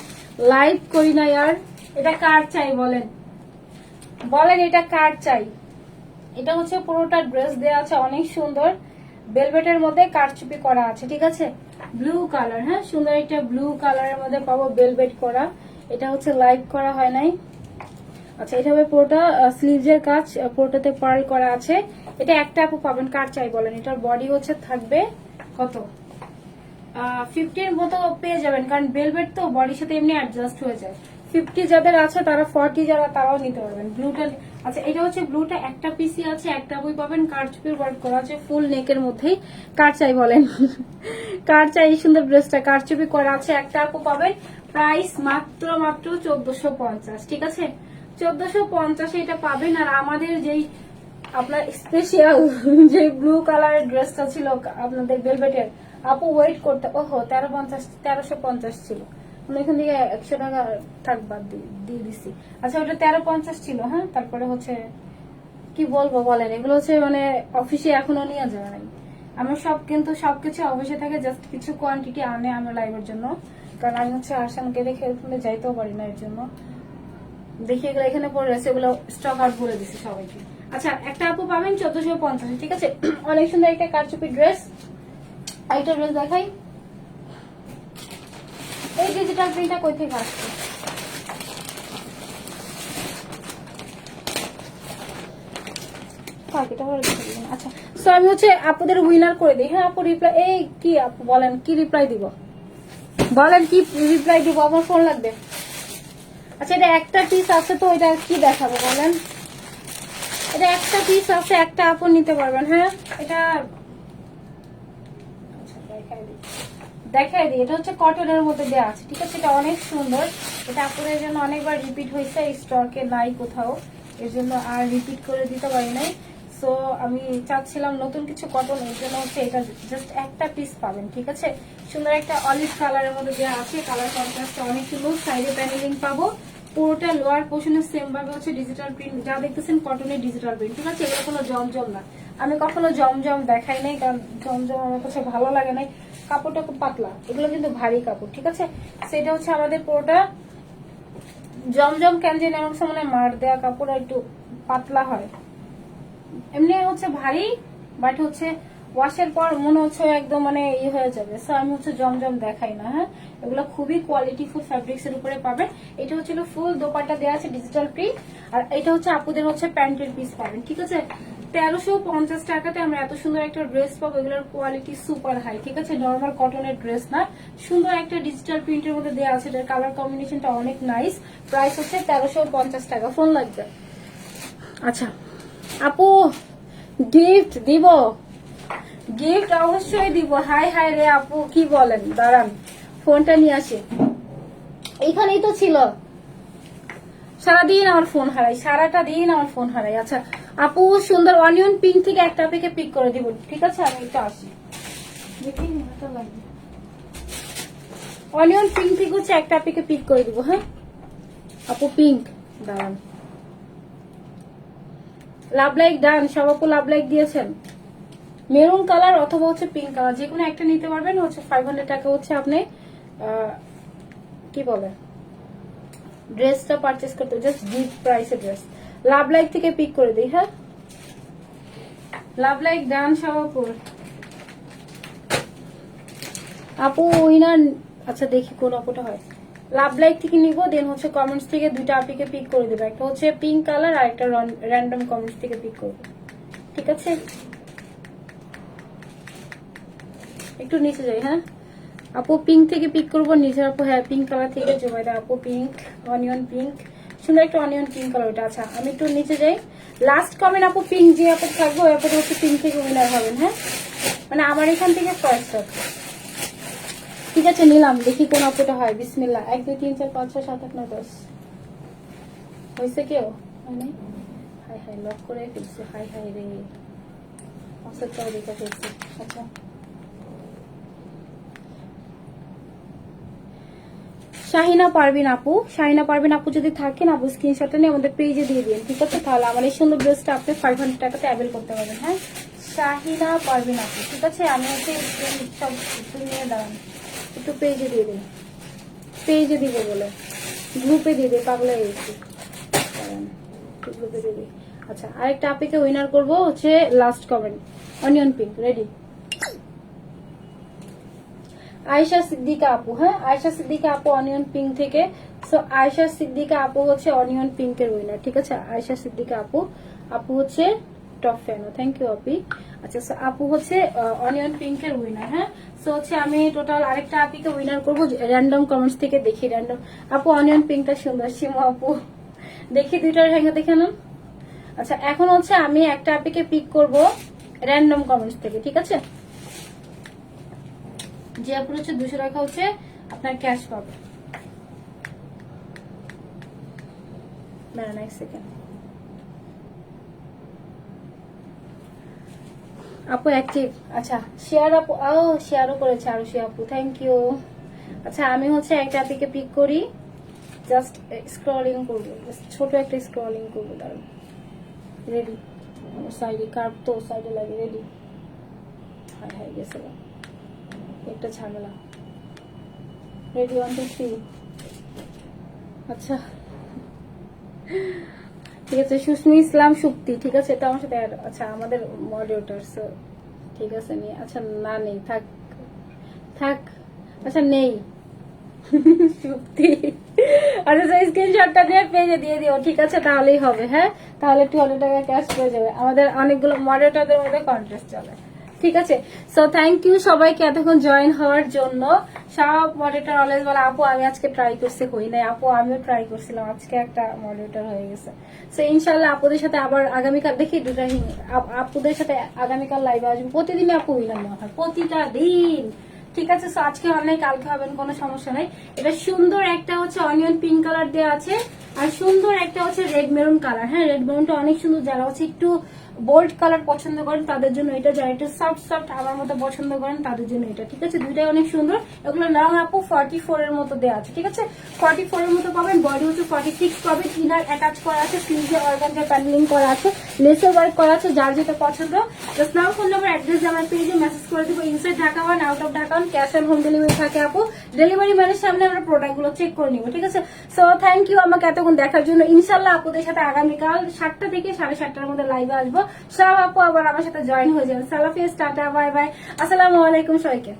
লাইভ করি না यार। এটা কার চাই বলেন, বলেন এটা কার চাই? এটা হচ্ছে পুরোটা ড্রেস দেওয়া আছে, অনেক সুন্দর বেলভেটের মধ্যে কারচুপি করা আছে, ঠিক আছে? ব্লু কালার, হ্যাঁ সুন্দর একটা ব্লু কালারের মধ্যে পাবো বেলভেট করা। এটা হচ্ছে লাইভ করা হয় নাই। আচ্ছা এটা হবে পুরোটা স্লিভসের কাজ, পুরোটাতে পার্ল করা আছে। এটা একটা আপু পাবেন, কার চাই বলেন? এটার বডি হচ্ছে থাকবে কত 50 এর মতো পেয়ে যাবেন, কারণ বেলভেট তো বডির সাথে এমনি অ্যাডজাস্ট হয়ে যায়। 50 যাদের আছে তারা 40 যারা তারাও নিতে পারবেন। ব্লুটা আচ্ছা এটা হচ্ছে ব্লুটা একটা পিসি আছে, একটা বই পাবেন, কারচুপির ওয়ার্ক করা আছে ফুল নেকের মধ্যেই। কার চাই বলেন? কার চাই এই সুন্দর ড্রেসটা? কারচুপি করা আছে, একটা আপু পাবেন। প্রাইস মাত্র 1450, ঠিক আছে? 1450 এটা পাবেন। আর আমাদের যেই আপনার স্পেশাল যে ব্লু কালারের ড্রেসটা ছিল আপনাদের ভেলভেটের, আপু ওয়েট করতে, ওহো 1350 ছিল, আমি এখান থেকে 100 টাকা থাক বাদ দিয়ে দিছি। আচ্ছা ওটা 1350 ছিল, হ্যাঁ। তারপরে হচ্ছে কি বলবো বলেন, এগুলো হচ্ছে মানে অফিসে এখনো নিয়ে যাওয়া নাই। আমার সব কিন্তু সবকিছু অফিসে থাকে, জাস্ট কিছু কোয়ান্টিটি আনে আমার লাইভের জন্য, কারণ আমি হচ্ছে আসানকে দেখে যাইতেও পারি না, এর জন্য দেখি এগুলো এখানে পড়ে রয়েছে, এগুলো স্টক আউট বলে দিচ্ছি সবাইকে। আচ্ছা একটা আপু পাবেন 1450, ঠিক আছে? অনেক সুন্দর একটা কারচুপি ড্রেস। একটা ড্রেস দেখাই, এই ডিজিটাল প্রিন্টটা কই থেকে আসছে? আচ্ছা সো আমি হচ্ছে আপুদের উইনার করে দিই, হ্যাঁ আপু রিপ্লাই, এই কি আপু বলেন কি রিপ্লাই দিব, বলেন কি রিপ্লাই দিব, আমার ফোন লাগবে। আচ্ছা এটা একটা পিস আছে তো এটা কি দেখাবো বলেন? এটা একটা পিস আছে, একটা আপু নিতে পারবেন, হ্যাঁ এটা দেখাই দিই। এটা হচ্ছে কটনের মধ্যে দেওয়া আছে, ঠিক আছে? এটা অনেক সুন্দর, এটা আপুদের জন্য অনেকবার রিপিট হয়েছে, স্টকে নাই কোথাও, এর জন্য আর রিপিট করে দিতে পারি নাই। সো আমি চাচ্ছিলাম নতুন কিছু কটন, এর জন্য হচ্ছে এটা জাস্ট একটা পিস পাবেন, ঠিক আছে? সুন্দর একটা অলিভ কালারের মধ্যে দেওয়া আছে, কালার কন্ট্রাস্টটা অনেক সুন্দর। সাইডে প্যানেলিং পাবো, পুরোটা লোয়ার পোর্শনে সেম ভাবে হচ্ছে ডিজিটাল প্রিন্ট, যা দেখতেছেন কটনের ডিজিটাল প্রিন্ট, ঠিক আছে? এগুলো কোনো জমজম না, আমি কখনো জমজম দেখাই নাই, কারণ জমজম আমার কাছে ভালো লাগে নাই, কাপড়টা খুব পাতলা, এগুলো কিন্তু ভারী কাপড়, ঠিক আছে? সেটা হচ্ছে আমাদের পুরোটা জমজম কেন জানি আমার কাছে মনে হয় মার দেওয়া কাপড় একটু পাতলা হয়, এমনি হচ্ছে ভারী, বাট হচ্ছে ওয়াশের পর মনে হচ্ছে একদম মানে ই হয়ে যাবে। সো আমি হচ্ছে জমজম দেখাই না, হ্যাঁ। এগুলো খুবই কোয়ালিটিফুল ফ্যাব্রিক্স এর উপরে পাবেন। এটা হচ্ছে ফুল দোপাট্টা দেওয়া আছে ডিজিটাল প্রিন্ট, আর এটা হচ্ছে আপুদের হচ্ছে প্যান্টের পিস পাবেন, ঠিক আছে? 1350 টাকাতে আমরা এত সুন্দর একটা ড্রেস পাবো, এগুলোর কোয়ালিটি সুপার হাই, ঠিক আছে? নর্মাল কটনের ড্রেস না, সুন্দর একটা ডিজিটাল প্রিন্টের মধ্যে দেওয়া আছে, এটার কালার কম্বিনেশনটা অনেক নাইস। প্রাইস হচ্ছে 1350 টাকা। ফোন লাগবে। আচ্ছা আপু গিফট দিব, গিফট অবশ্যই দিব। হাই হাই রে আপু কি বলেন, দাঁড়ান ফোনটা নিয়ে আসি, এইখানেই তো ছিল, সারাদিন আমার ফোন হারাই, সারাটা দিন আমার ফোন হারাই। আচ্ছা আপু সুন্দর অনিয়ন পিঙ্ক থেকে একটা আপনাকে পিক করে দিব, ঠিক আছে? আমি একটু আসি, দেখি অনিয়ন পিঙ্ক থেকে হচ্ছে একটা আপনাকে পিক করে দিব, হ্যাঁ আপু পিঙ্ক, দাঁড়ান। লাভ লাইক ডান, সব আপু লাভ লাইক দিয়েছেন। মেরুন কালার অথবা হচ্ছে পিঙ্ক কালার, যে কোনো একটা নিতে পারবেন। হচ্ছে 500 টাকা হচ্ছে আপনি কি বলে ড্রেসটা পারচেস করতে, জাস্ট গিফট প্রাইসে ড্রেস। লাভ লাইক থেকে পিক করে দিই, হ্যাঁ লাভ লাইক ডান সব আপু। আপু উইনার, আচ্ছা দেখি কোন আপুটা হয়। লাভ লাইক থেকে নিব, দেন হচ্ছে কমেন্টস থেকে দুইটা আপুকে পিক করে দেবো, একটা হচ্ছে পিঙ্ক কালার আর একটা র্যান্ডম কমেন্টস থেকে পিক করবো, ঠিক আছে? একটু নিচে যাই, হ্যাঁ আপু পিঙ্ক থেকে পিক করবো, নিজের আপু হ্যাঁ পিঙ্ক কালার থেকে জুবাইদা আপু পিঙ্ক, অনিয়ন পিঙ্ক, সুন্দর একটা অনিয়ন পিঙ্ক কালার ওটা। আচ্ছা আমি একটু নিচে যাই, লাস্ট কমেন্ট আপু পিঙ্ক যে আপু থাকবো ওই আপুটা হচ্ছে পিঙ্ক থেকে উইনার হবেন। হ্যাঁ মানে আমার এখান থেকে ফার্স্ট হবে। ঠিক আছে নিলাম, দেখি কোন আপুটা হয়। বিসমিল্লাহ। 1 2 3 4 5 6 7 8 9 10 হয়েছে কেউ? মানে হাই হাই লক করে ফেলছে, হাই হাই রে অসচ্চাও দেখা ফেলছে। আচ্ছা শাহিনা পারবিন আপু, শাহিনা পারবিন আপু যদি থাকেন আপু স্ক্রিনশটটা নিয়ে আমাদের পেজে দিয়ে দিন, ঠিক আছে? তাহলে আমার এই সুন্দর ড্রেসটা আপনি 500 টাকাতে অ্যাভেল করতে পারবেন। হ্যাঁ শাহিনা পারবিন আপু, ঠিক আছে? আমি হচ্ছে সব একটু নিয়ে দাঁড়ান, একটু পেজে দিয়ে দিন, পেজে দিবে বলে গ্রুপে দিয়ে দিই, পাগলা গেছি গ্রুপে দিয়ে দিই। আচ্ছা আরেকটা আপুকে উইনার করবো হচ্ছে last comment onion pink. Ready? Ayesha Siddiqa আপু, হ্যাঁ আয়েশা সিদ্দিকা আপু অনিয়ন পিঙ্ক থেকে। সো আয়েশা সিদ্দিকা আপু হচ্ছে অনিয়ন পিঙ্কের উইনার, ঠিক আছে? আয়েশা সিদ্দিকা আপু, আপু হচ্ছে টপ ফ্যান, থ্যাংক ইউ আপি। আচ্ছা সো আপু হচ্ছে অনিয়ন পিঙ্কের উইনার। হ্যাঁ সো হচ্ছে আমি টোটাল আরেকটা আপিকে উইনার করবো র্যান্ডম কমেন্টস থেকে দেখি। র্যান্ডম আপু অনিয়ন পিঙ্কটা সুন্দর, সিমু আপু দেখি দুইটার হ্যাঙ্গা দেখে নাম। আচ্ছা এখন হচ্ছে আমি একটা আপিকে পিক করব র্যান্ডম কমেন্টস থেকে, ঠিক আছে? যে আপুর হচ্ছে 200 টাকা হচ্ছে আপনার ক্যাশ পাবে। দাঁড়ান এক সেকেন্ড, আপু অ্যাক্টিভ। আচ্ছা শেয়ার আপু, ও শেয়ারও করেছে আরুষি আপু, থ্যাংক ইউ। আচ্ছা আমি হচ্ছে একটা আপিকে পিক করি, জাস্ট স্ক্রলিং করবো, ছোট একটা স্ক্রলিং করবো। দাঁড়ান রেডি? আমার সাইডে কার্ভ তো সাইডে লাগে। রেডি? হাই হাই গেছে একটা ঝামেলা। রেডি 1 2 3। আচ্ছা ঠিক আছে সুস্মি ইসলাম সুপ্তি, ঠিক আছে? এটা আমার সাথে আচ্ছা আমাদের মডারেটর ঠিক আছে নিয়ে। আচ্ছা না নেই, থাক থাক, আচ্ছা নেই সুপ্তি। আচ্ছা স্ক্রিনশটটা দিয়ে পেজে দিয়ে দিও, ঠিক আছে? তাহলেই হবে। হ্যাঁ তাহলে 200 টাকা ক্যাশ পেয়ে যাবে। আমাদের অনেকগুলো মডারেটরদের মধ্যে কন্টেস্ট চলে, ঠিক আছে? সো থ্যাংক ইউ সবাইকে এতক্ষণ জয়েন হওয়ার জন্য। সব মডারেটর অলওয়েজ বলে আপু আমি আজকে ট্রাই করছি, হই নাই। আপু আমিও ট্রাই করছিলাম, আজকে একটা মডারেটর হয়ে গেছে। সো ইনশাল্লাহ আপুদের সাথে আবার আগামীকাল দেখি দুটা আপুদের সাথে আগামীকাল লাইভে আসবো। প্রতিদিনই আপু উইনার নেওয়া হয়, প্রতিটা দিন, ঠিক আছে? সো আজকে অনলাইন কালকে হবেন, কোনো সমস্যা নাই। এটা সুন্দর একটা হচ্ছে অনিয়ন পিঙ্ক কালার দেওয়া আছে, আর সুন্দর একটা হচ্ছে রেড মেরুন কালার। হ্যাঁ রেড মেরুনটা অনেক সুন্দর, যারা হচ্ছে একটু বোল্ড কালার পছন্দ করেন তাদের জন্য এটা, যারা একটু সফট সফট আমার মতো পছন্দ করেন তাদের জন্য এটা, ঠিক আছে? দুইটাই অনেক সুন্দর। এগুলো রং আপু 44 এর মতো দেওয়া আছে, ঠিক আছে? 44 এর মতো পাবেন। বডি হচ্ছে 46 পাবেন। ইনার অ্যাটাচ করা আছে, স্লিভে অর্গানজা প্যানেলিং করা আছে, লেসে ওয়ার্ক করা আছে। যার যেটা পছন্দ just now phone number address আমার পেজে মেসেজ করে দিব। Inside Dhaka 1, out of Dhaka 1, cash on home delivery থাকে আপু। ডেলিভারি ম্যানের সামনে আমরা প্রোডাক্ট গুলো চেক করে নিব, ঠিক আছে? সো থ্যাংক ইউ আমাকে এতক্ষণ দেখার জন্য। ইনশাল্লাহ আপুদের সাথে আগামীকাল 7টা থেকে 7:30টার মধ্যে লাইভে আসবো। সব আপু আবার আমার সাথে জয়েন হয়ে যাবেন। সালাফিজ, টাটা, বাই বাই, আসসালামু আলাইকুম সবাইকে।